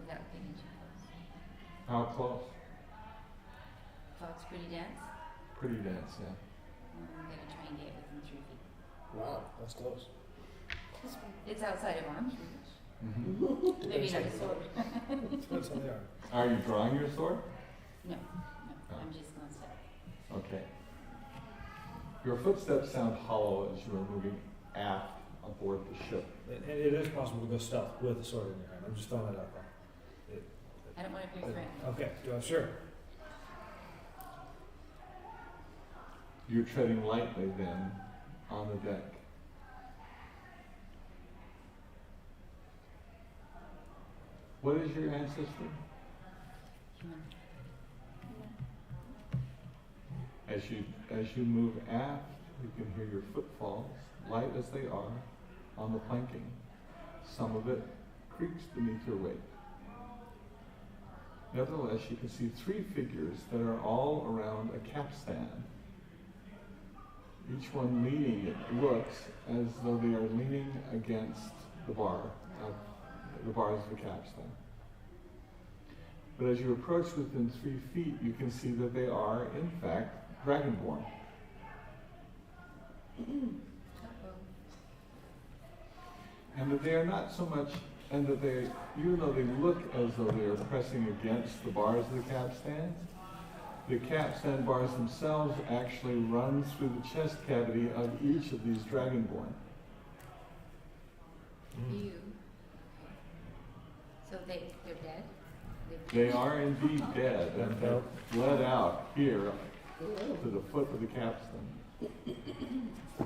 without getting too close. How close? Fog's pretty dense. Pretty dense, yeah. I'm gonna try and get within 3 feet. Wow, that's close. It's outside of arm's reach. Mhm. Maybe not a sword. Depends how they are. Are you drawing your sword? No, I'm just gonna step. Okay. Your footsteps sound hollow as you are moving aft aboard the ship. And it is possible to go stealth with a sword in your hand. I'm just throwing that out there. I don't want to appear threatening. Okay, sure. You're treading lightly then on the deck. What is your ancestry? Human. As you move aft, you can hear your footfalls, light as they are, on the planking. Some of it creaks beneath your weight. Nevertheless, you can see 3 figures that are all around a capstan. Each one leaning, it looks as though they are leaning against the bars of the capstan. But as you approach within 3 feet, you can see that they are, in fact, dragonborn. And that they are not so much, and that they, even though they look as though they are pressing against the bars of the capstan bars themselves actually run through the chest cavity of each of these dragonborn. You. So they're dead? They are indeed dead and have bled out here to the foot of the capstan.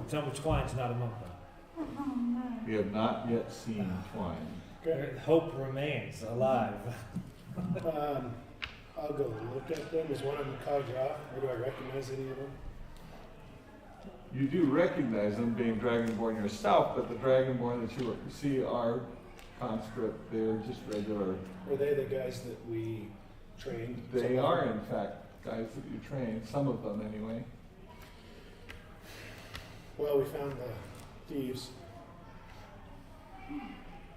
Tell me Twine's not among them. We have not yet seen Twine. Okay. Hope remains alive. I'll go look at them. Is one of them cogged off, or do I recognize any of them? You do recognize them being dragonborn yourself, but the dragonborn that you see are conscript. They're just regular. Were they the guys that we trained? They are, in fact, guys that you train, some of them anyway. Well, we found the thieves.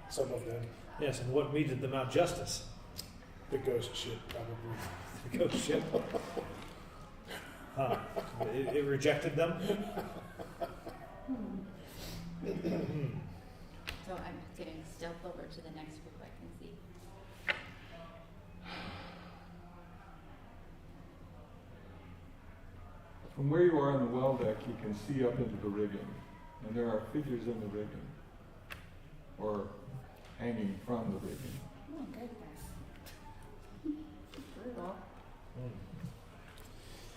Some of them. Yes, and what meted them out justice? The ghost ship, probably. The ghost ship. Huh. It rejected them? So I'm getting stealth over to the next group I can see. From where you are on the well deck, you can see up into the rigging, and there are figures in the rigging, or hanging from the rigging. Oh, goodness. Brutal.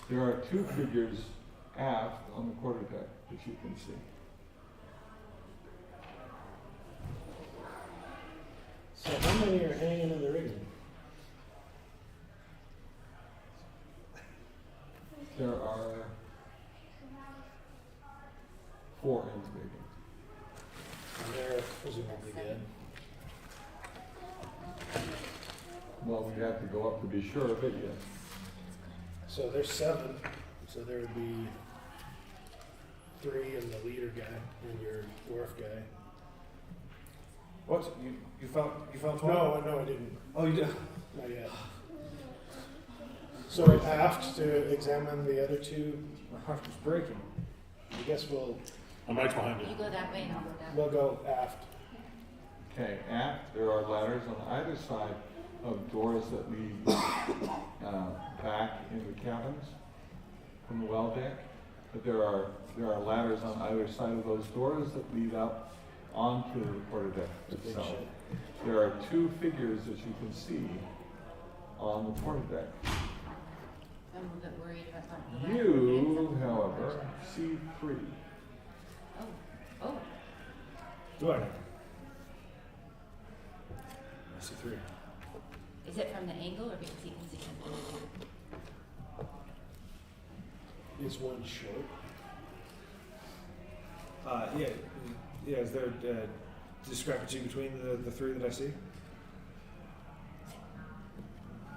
There are two figures aft on the quarterdeck that you can see. So how many are hanging in the rigging? There are 4 in the rigging. And they're presumably dead. Well, we have to go up to be sure of it, yes. So there's 7. So there would be 3 and the leader guy and your dwarf guy. What? You found 12? No, I didn't. Oh, you did? Not yet. So aft to examine the other 2. My heart was breaking. I guess I'm right behind you. You go that way and I'll go that way. we'll go aft. Okay, aft, there are ladders on either side of doors that lead back into cabins from the well deck. But there are ladders on either side of those doors that lead up onto the quarterdeck itself. There are 2 figures that you can see on the quarterdeck. I'm a bit worried about something. You, however, see 3. Oh, Do I? I see 3. is it from the angle or because you can see from the Is one short? Yeah. Is there a discrepancy between the 3 that I see?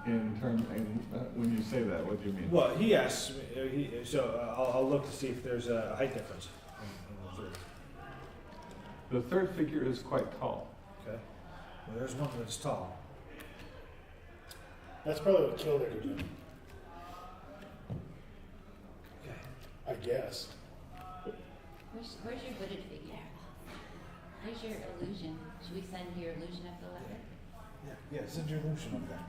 When you say that, what do you mean? Well, he asks. I'll look to see if there's a height difference in the 3. The 3rd figure is quite tall. Okay. Well, there's one that's tall. That's probably what killed everybody, Okay. I guess. Where's your hooded figure? Where's your illusion? Should we send your illusion up the ladder? Yeah. Send your illusion up there.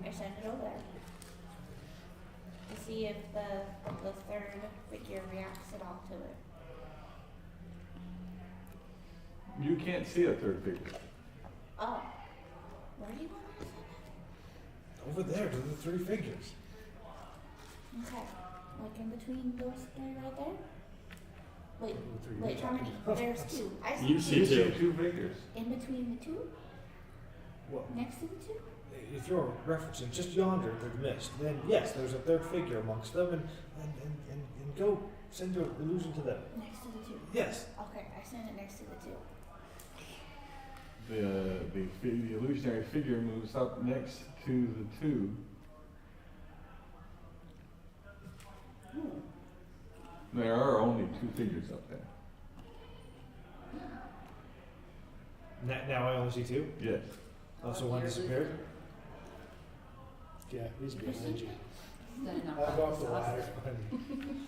I sent it over to see if the 3rd figure reacts at all to it. You can't see a 3rd figure. Oh, where do you want me to send Over there to the 3 figures. it? Okay, like in between those 3 right there. Wait, how many? There's 2. I see You 2. see You see 2. 2 figures. In between the 2? Well, Next to the 2? if you're referencing just yonder to the mist, then yes, there's a 3rd figure amongst them, and go send your illusion to them. Next to the 2. Yes. Okay, I sent it next to the 2. The illusionary figure moves up next to the 2. There are only 2 figures up there. Now I only see 2. Yes. Also, one disappeared. Yeah, he's behind you. Got enough I'll go up the sauce. ladder.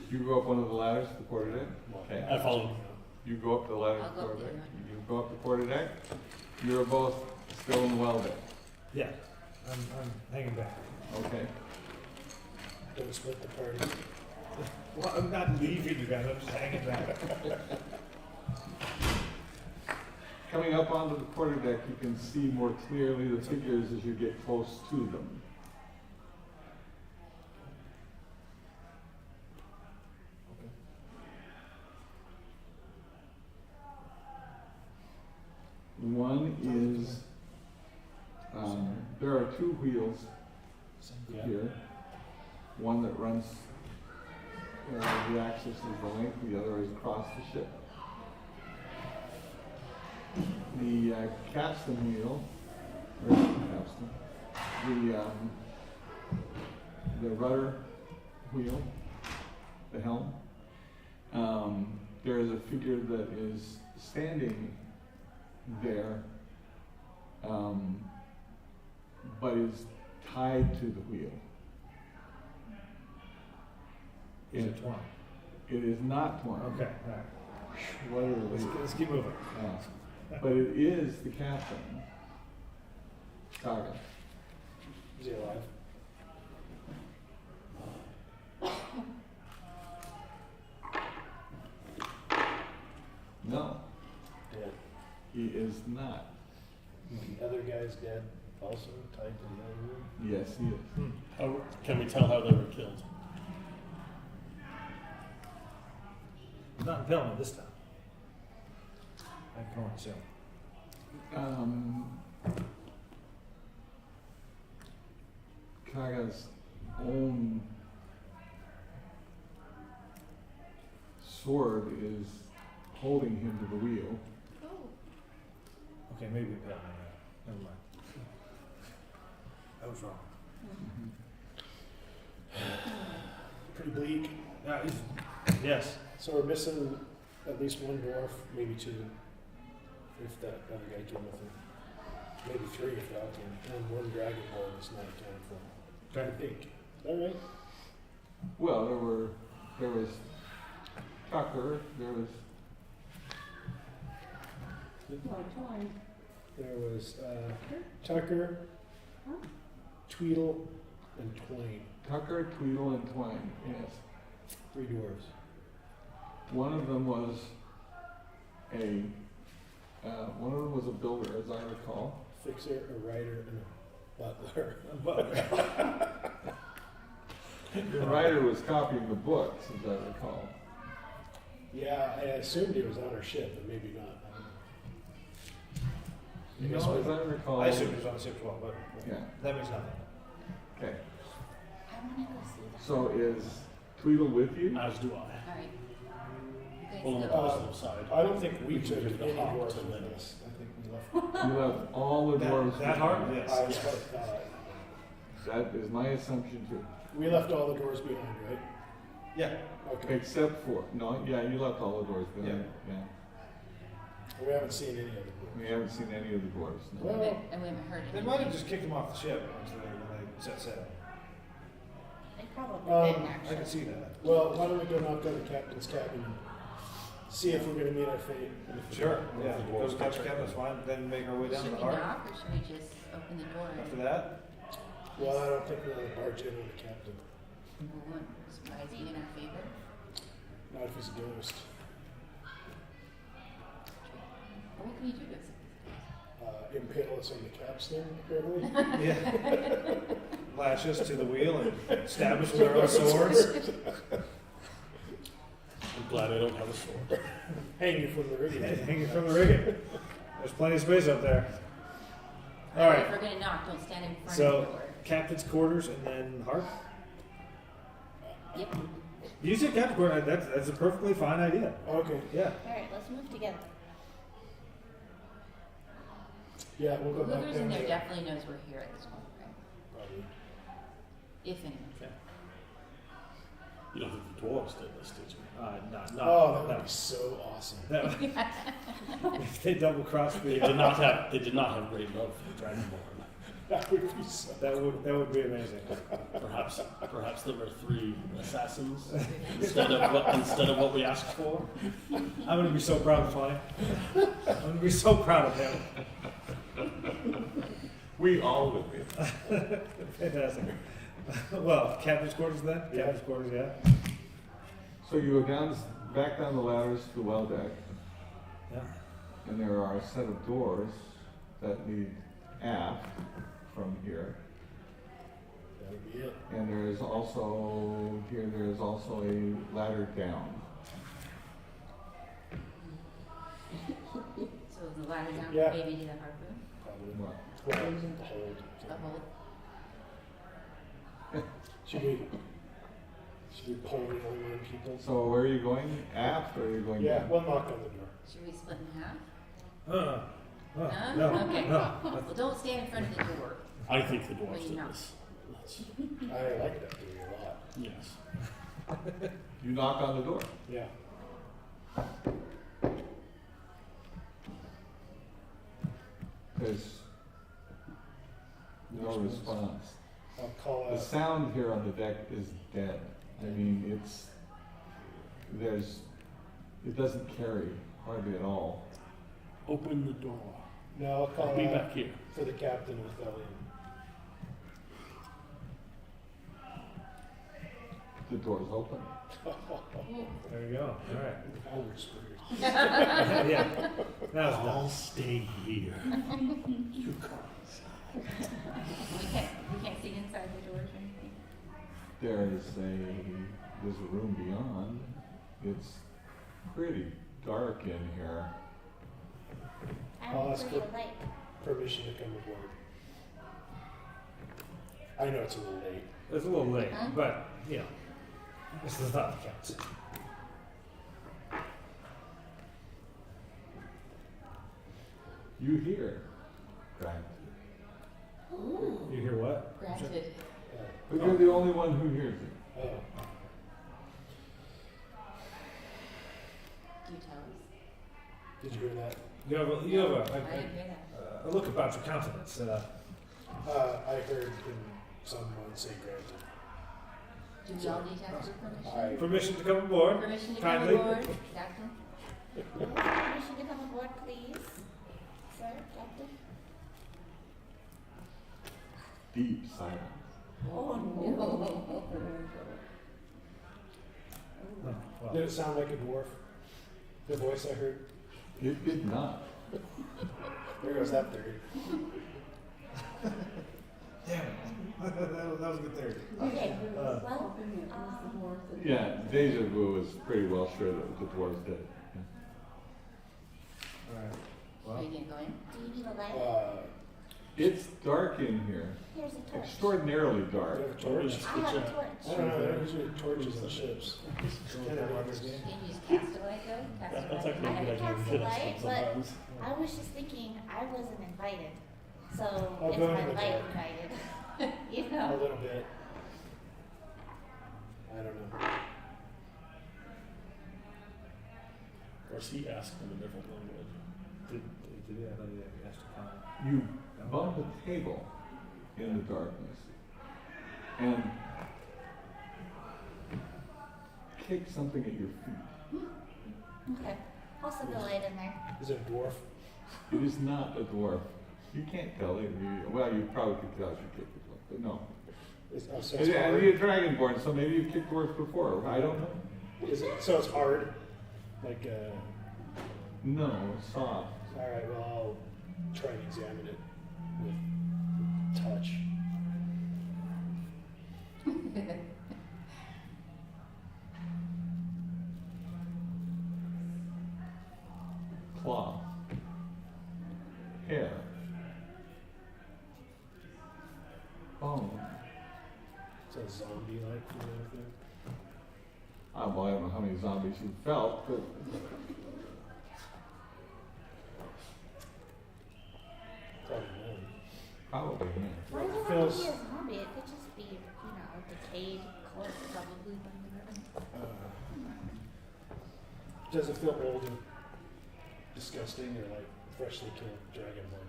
You go up one of the ladders to the quarterdeck. Okay. I follow. You go up the ladder to I'll the go up the quarterdeck. other You go up the quarterdeck. You're both still in the well deck. Yeah, I'm hanging back. Okay. Don't split the party. Well, I'm not leaving you guys. I'm just hanging back. Coming up onto the quarterdeck, you can see more clearly the figures as you get close to them. One is, there are 2 wheels Yeah. here. One that runs, the axis is the length, the other is across the ship. The capstan wheel, or capstan, the rudder wheel, the helm, There is a figure that is standing there, but is tied to the wheel. Is it twine? It is not twine. Okay, all right. Literally. Let's keep moving. But it is the captain. Saga. Is he alive? No, Dead. he is not. The other guy's dead, also tied to the other room. Yes, he is. How, can we tell how they were killed? Not impalement this time. I can only assume. Kaga's own sword is holding him to the wheel. Oh. Okay, maybe impalement. Never mind. I was wrong. Pretty bleak. Yes. So we're missing at least one dwarf, maybe two, if that other guy came with him. Maybe three if Val came, and one dragonborn is not accounted for. I think. Is that right? Well, there was Tucker, there was, Twine. There was Tucker, Tweedle, and Twain. Tucker, Tweedle, and Twine, yes. Three dwarves. One of them was a builder, as I recall. Fixer, a writer, and a butler. The writer was copying the books, as I recall. Yeah, I assumed he was on our ship, but maybe not. I don't know. No, as I recall. I assume he was on the ship as well, but Yeah, that means nothing. okay. I want to go see that. So is Tweedle with you? As do I. All right. You Well, on the guys go. positive side. I don't think we We can took give the any hawk dwarves to with them. us. I think we left. You left all the dwarves. That hard? behind. Yes. I was like, That is my assumption too. we left all the doors behind, right? Yeah. Okay. Except for, no, yeah, you left all the doors behind. Yeah. We haven't seen any of them. We haven't seen any of the dwarves. No. Well, And we haven't heard They anything. might have just kicked him off the ship when they set sail. They probably didn't I actually. can see that. Well, why don't we go knock on the captain's cabin and see if we're going to meet our fate? Sure. Yeah. Go to Captain's cabin, that's fine. Then make our way down to Should the we harbor. knock or should we just open the door? After that, Well, I don't think we're going to barge in with the captain. We wouldn't surprise you in our favor. Not if he's a ghost. Or what can you do to us? Impale us on the capstan, apparently. yeah. Lash us to the wheel and stab us with our own swords. I'm glad I don't have a sword. Hang you from the rigging. Hanging from the rigging. There's plenty of space up there. All If right. we're gonna knock, don't stand in front So- of the door. Captain's quarters and then harp. Yep. You said captain's quarters. That's a perfectly fine idea. Okay. Yeah. All right, let's move together. Yeah, we'll go back Whoever's down in there there. definitely knows we're here at this point, right? Probably. If anyone. You don't think the dwarves did this, did you? No. Oh, that would be so awesome. If they double crossed They the. did not have. They did not have great love for Dragonborn. That would be so. That would be amazing. Perhaps there were 3 assassins instead of what we asked for. I'm gonna be so proud of Tony. I'm gonna be so proud of him. We all would be. Fantastic. Well, captain's quarters then? Yeah. Captain's quarters, yeah. So you go back down the ladders to the well deck, Yeah. and there are a set of doors that lead aft from here. That would be it. And there is also a ladder down. So the ladder down, Yeah. maybe to the harpoon, Probably. Well, Well, hold. the whole. Should we pull the only one people? so where are you going? Aft or are you going Yeah, down? we'll knock on the door. Should we split in half? No. Okay. No. Well, don't stand in front of the door. I think the dwarves Well, you did know. this. That's, I like that theory a lot. yes. You knock on the door. Yeah. There's no response. I'll call The out. sound here on the deck is dead. I mean, it doesn't carry hardly at all. Open the door. No, I'll call I'll be out back here. for the captain with Elliot. The door's open. There you go. All right. I was screwed. Yeah. That was I'll done. stay here. You come inside. We can't see inside the doors or anything. There's a room beyond. It's pretty dark in here. I I'll will ask create her. a light. Permission to come aboard. I know it's a little late. It's a little late, Huh? but you know, this is not the counts. You hear, right? You hear what? Granted. But you're the only one who hears it. Oh, Do you tell us? did you hear that? You have I didn't hear that. a look about your countenance. I heard someone say granted. Do we all need to ask for permission? Permission to come aboard. Permission to Kindly. come aboard, Captain? Permission to come aboard, please. Sir, Captain. Deep silence. Oh, no. Well, Did it sound like a dwarf? The voice I heard? It did not. There goes that theory. damn it. that was a good theory. Okay, well, Hoping it was the dwarf that- Yeah, Deja Vu was pretty well sure that the dwarves did. All right. Are Well, you getting going? do you need a light? It's dark in here. Here's a torch. Extraordinarily Do you dark. have a torch? I have a I torch. don't know, there's usually torches on ships. Kind of dangerous game. Can you just cast a light though? Cast a That's light? actually a I good can idea. cast We a should have light, some but sometimes. I was just thinking I wasn't invited. So I'll is go my in the light dark. invited? You A know? little bit. I don't know. Or is he asking in a different language? did you have any asked to comment? You bump a table in the darkness and kick something at your feet. Okay. I'll send the light in there. Is it a dwarf? It is not a dwarf. You can't tell it. Well, you probably could tell if you kicked it, but no. So it's Yeah, hard? you're dragonborn, so maybe you've kicked dwarves before. I don't know. Is it, so it's hard? Like, No, soft. alright, well, I'll try and examine it with touch. Cloth. Hair. Bone. Is that zombie-like kind of thing? Well, I don't know how many zombies you've felt, but Probably none. probably, yeah. Why does it have to Feels- be a zombie? It could just be, a decayed corpse probably from Does it feel old and disgusting or like freshly killed dragonborn?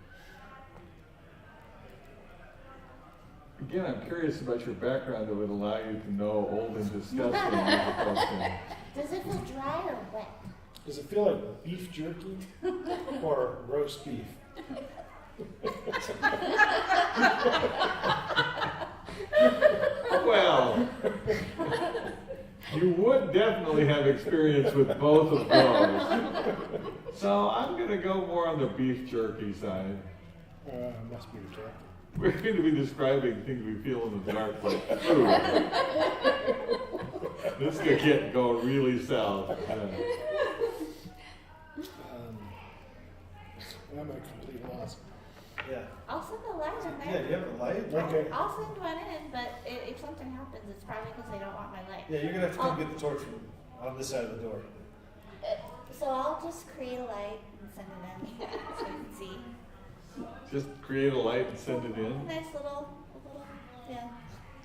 Again, I'm curious about your background that would allow you to know old and disgusting as opposed to... Does it feel dry or wet? Does it feel like beef jerky or roast beef? Well, you would definitely have experience with both of those. So I'm going to go more on the beef jerky side. Must be your captain. We're going to be describing things we feel in the dark like food. This could go really south. I'm at a complete loss. Yeah. I'll send a light in Yeah, there. do you have a light? Okay. I'll send one in, but if something happens, it's probably because they don't want my light. Yeah, you're gonna have to come get the torch from on this side of the door. So I'll just create a light and send it in so you can see. Just create a light and send it in. Nice little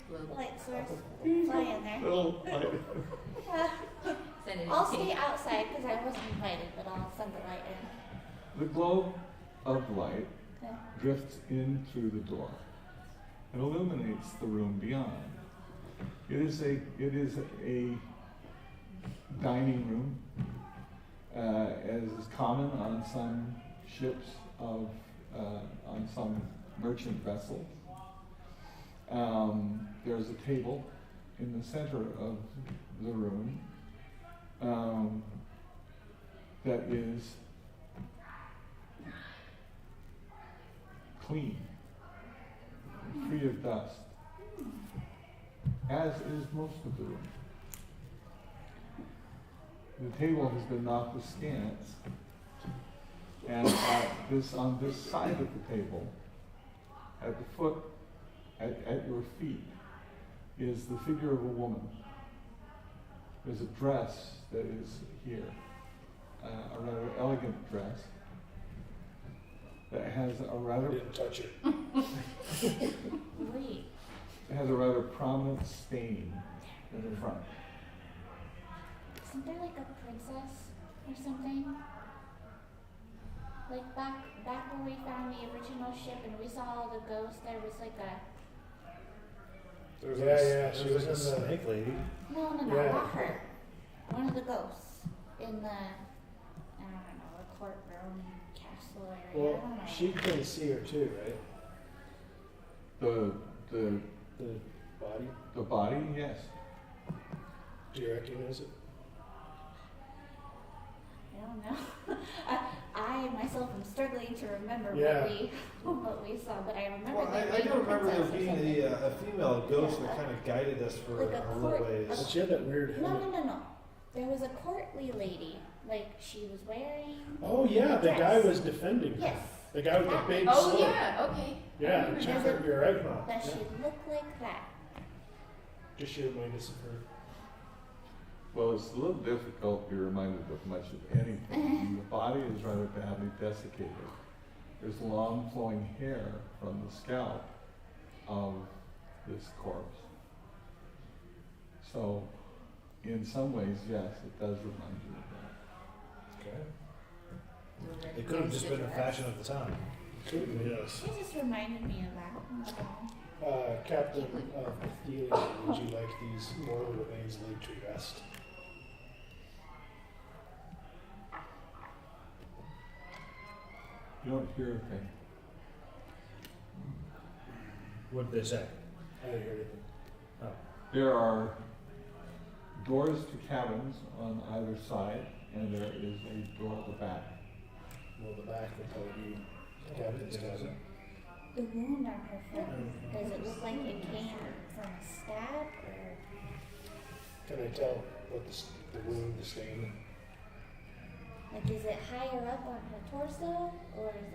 Globe. light source. Fly in there. Little light. Yeah. Send it I'll in. stay outside because I wasn't invited, but I'll send the light in. The glow of light Okay. drifts in through the door and illuminates the room beyond. It is a dining room, as is common on some ships of on some merchant vessels. There's a table in the center of the room that is clean, free of dust, as is most of the room. The table has been knocked askance, and on this side of the table, at the foot, at your feet, is the figure of a woman. There's a dress that is here, a rather elegant dress that has a I rather didn't touch it. Wait. It has a rather prominent stain in the front. Isn't there like a princess or something? Like back when we found the original ship and we saw all the ghosts, there was like a Yeah, she was There was in a the. snake lady. no, Yeah. not her. One of the ghosts in the I don't know, a courtroom castle area. I Well, don't know. she couldn't see her too, right? The The body. the body, yes. Do you recognize it? I don't know. I myself am struggling to remember Yeah. what we saw, but I remember Well, there I being do remember there princess or being something. a female ghost Yeah. that kind of guided us for Like a a little court- ways. But she had that weird No, helmet. no, no, no. There was a courtly lady, like she was wearing. Oh yeah, the dress. guy was defending her. Yes. The guy with the big Oh, sword. yeah, okay. Yeah, I she- remember that. you're right. That she looked like that. Just she reminded us of her. Well, it's a little difficult to be reminded of much of anything. The body is rather badly desiccated. There's long flowing hair from the scalp of this corpse. So, in some ways, yes, it does remind you of that. Okay. It could have just been a fashion of the time. Could be, yes. She just reminded me of that. That's all. Captain of Ophelia, would you like these mortal remains laid to rest? You don't hear a thing. What did they say? I didn't hear anything. There are doors to cabins on either side, and there is a door at the back. Well, the back would probably be Captain's cabin. The wound on her foot, does it look like it came from a stab or? Can I tell what the wound, the stain? Like, is it higher up on her torso, or is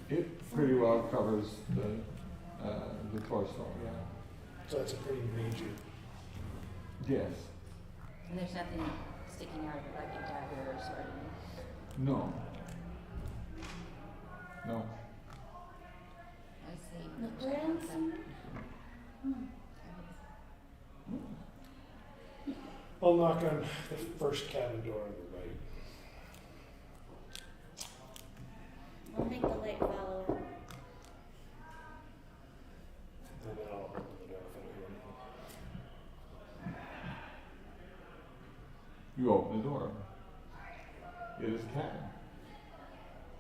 it? It pretty well covers the torso, yeah. So that's a pretty major. Yes. And there's nothing sticking out of it like a dagger or sword. No. No. I see. The grandson? I'll knock on the first cabin door on the right. I'll make the light follow. And then I'll open the door if I don't hear anything. You open the door. It is a cabin.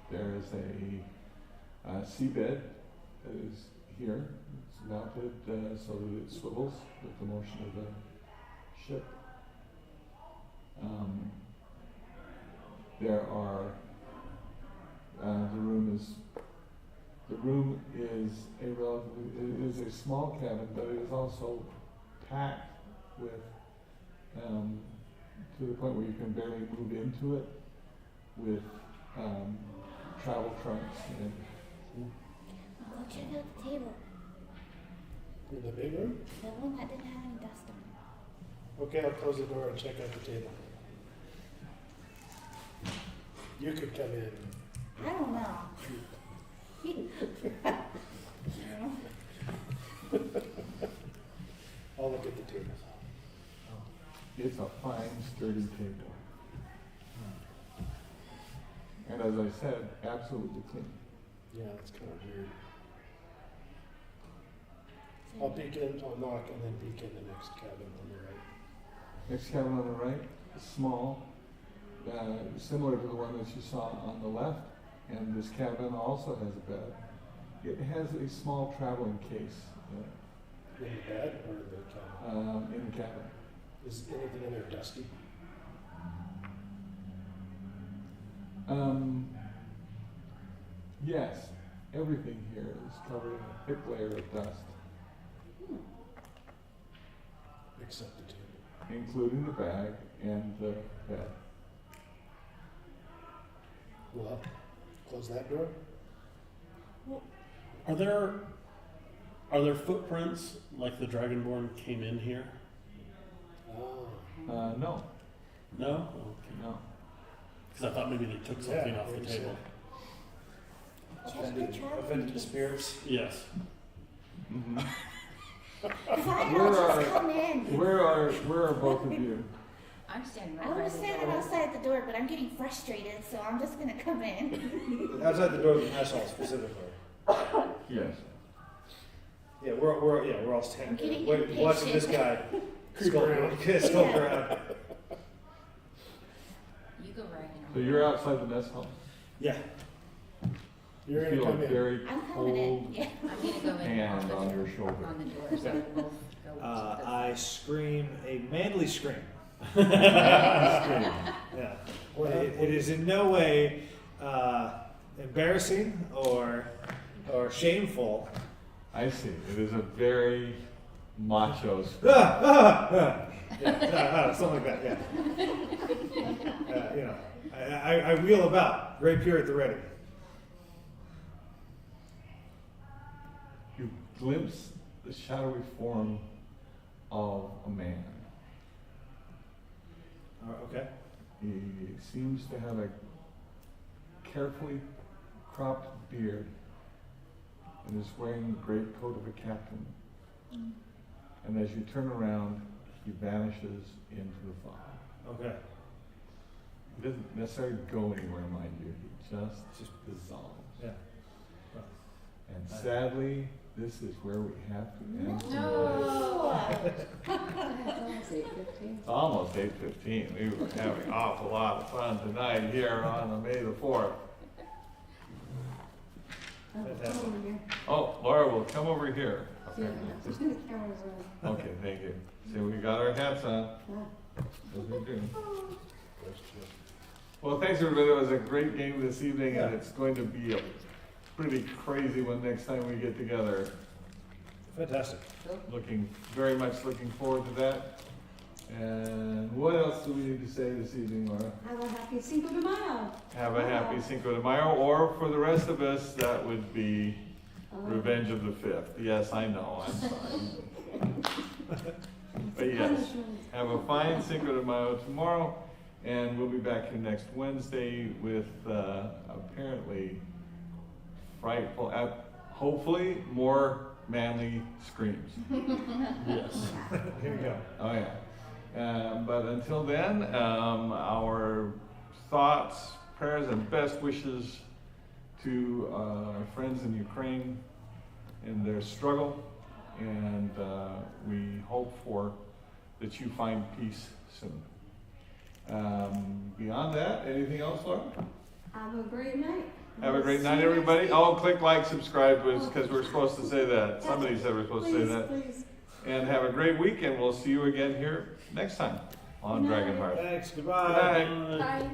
There is a seabed that is here. It's mounted so that it swivels with the motion of the ship. There are the room is a relatively, it is a small cabin, but it is also packed with to the point where you can barely move into it with travel trunks and I'll go check out the table. In the big room? The one that didn't have any dust on it. Okay, I'll close the door and check out the table. You could come in. I don't know. I'll look at the table. It's a fine, sturdy table. And as I said, absolutely clean. Yeah, it's kind of weird. I'll peek in, I'll knock, and then peek in the next cabin on the right. Next cabin on the right, small, similar to the one that you saw on the left. And this cabin also has a bed. It has a small traveling case In the bed or the cabin? in the cabin. Is anything in there dusty? Yes, everything here is covered in a thick layer of dust, Except the table. including the bag and the bed. Well, close that door. Are there footprints like the Dragonborn came in here? Oh. No, No? Okay. no. Because I thought maybe they took something Yeah, off the maybe table. Check the travel Offended piece. spirits. Yes. Mm-hmm. Fine, Where I'll are- just come in. Where are both of you? I'm standing right I by was the standing door. outside the door, but I'm getting frustrated, so I'm just gonna come in. Outside the door of the mess hall specifically. Yes. Yeah, we're all standing I'm getting there, waiting, watching this guy Creep skulk around. skulk around. You go right in. So you're outside the mess hall. Yeah. You're You gonna feel come a in. very I'm coming in. cold Yeah. I'm gonna go in hand on your shoulder. on the door, so we'll both go to the I scream a manly scream. Yeah. Yeah. It is in no way embarrassing or shameful. I see. It is a very macho. Yeah, something like that. Yeah. I wheel about, rapier at the ready. You glimpse the shadowy form of a man. Okay. He seems to have a carefully cropped beard and is wearing the great coat of a captain. And as you turn around, he vanishes into the fog. Okay. He doesn't necessarily go anywhere, mind you. He just dissolves. Yeah. And sadly, this is where we have to end tonight. No. It's 8:15. It's almost 8:15. We were having an awful lot of fun tonight here on May the 4th. Fantastic. Come over here. Oh, Laura will come over here. Yeah, Okay. the camera's on. Okay, thank you. So we got our hats on. Ah. As we do. Well, thanks everybody. It was a great game this evening, and Yeah. it's going to be a pretty crazy one next time we get together. Fantastic. Very much looking forward to that. And what else do we need to say this evening, Laura? Have a happy Cinco de Mayo. Have a happy Cinco de Mayo, or for the rest of us, that would be Revenge of the 5th. Yes, I know, I'm sorry. But yes, Punishment. have a fine Cinco de Mayo tomorrow, and we'll be back here next Wednesday with apparently frightful, hopefully more manly screams. Yes. Here we go. Oh yeah. But until then, our thoughts, prayers, and best wishes to our friends in Ukraine in their struggle, and we hope that you find peace soon. Beyond that, anything else, Laura? Have a great night. Have a great See night, you next everybody. week. Oh, click like, subscribe, because we're supposed to say that. Somebody said we're supposed to say Please, that. please. And have a great week, and we'll see you again here next time on Good night. Dragonhearth. Thanks. Good Goodbye. night. Bye.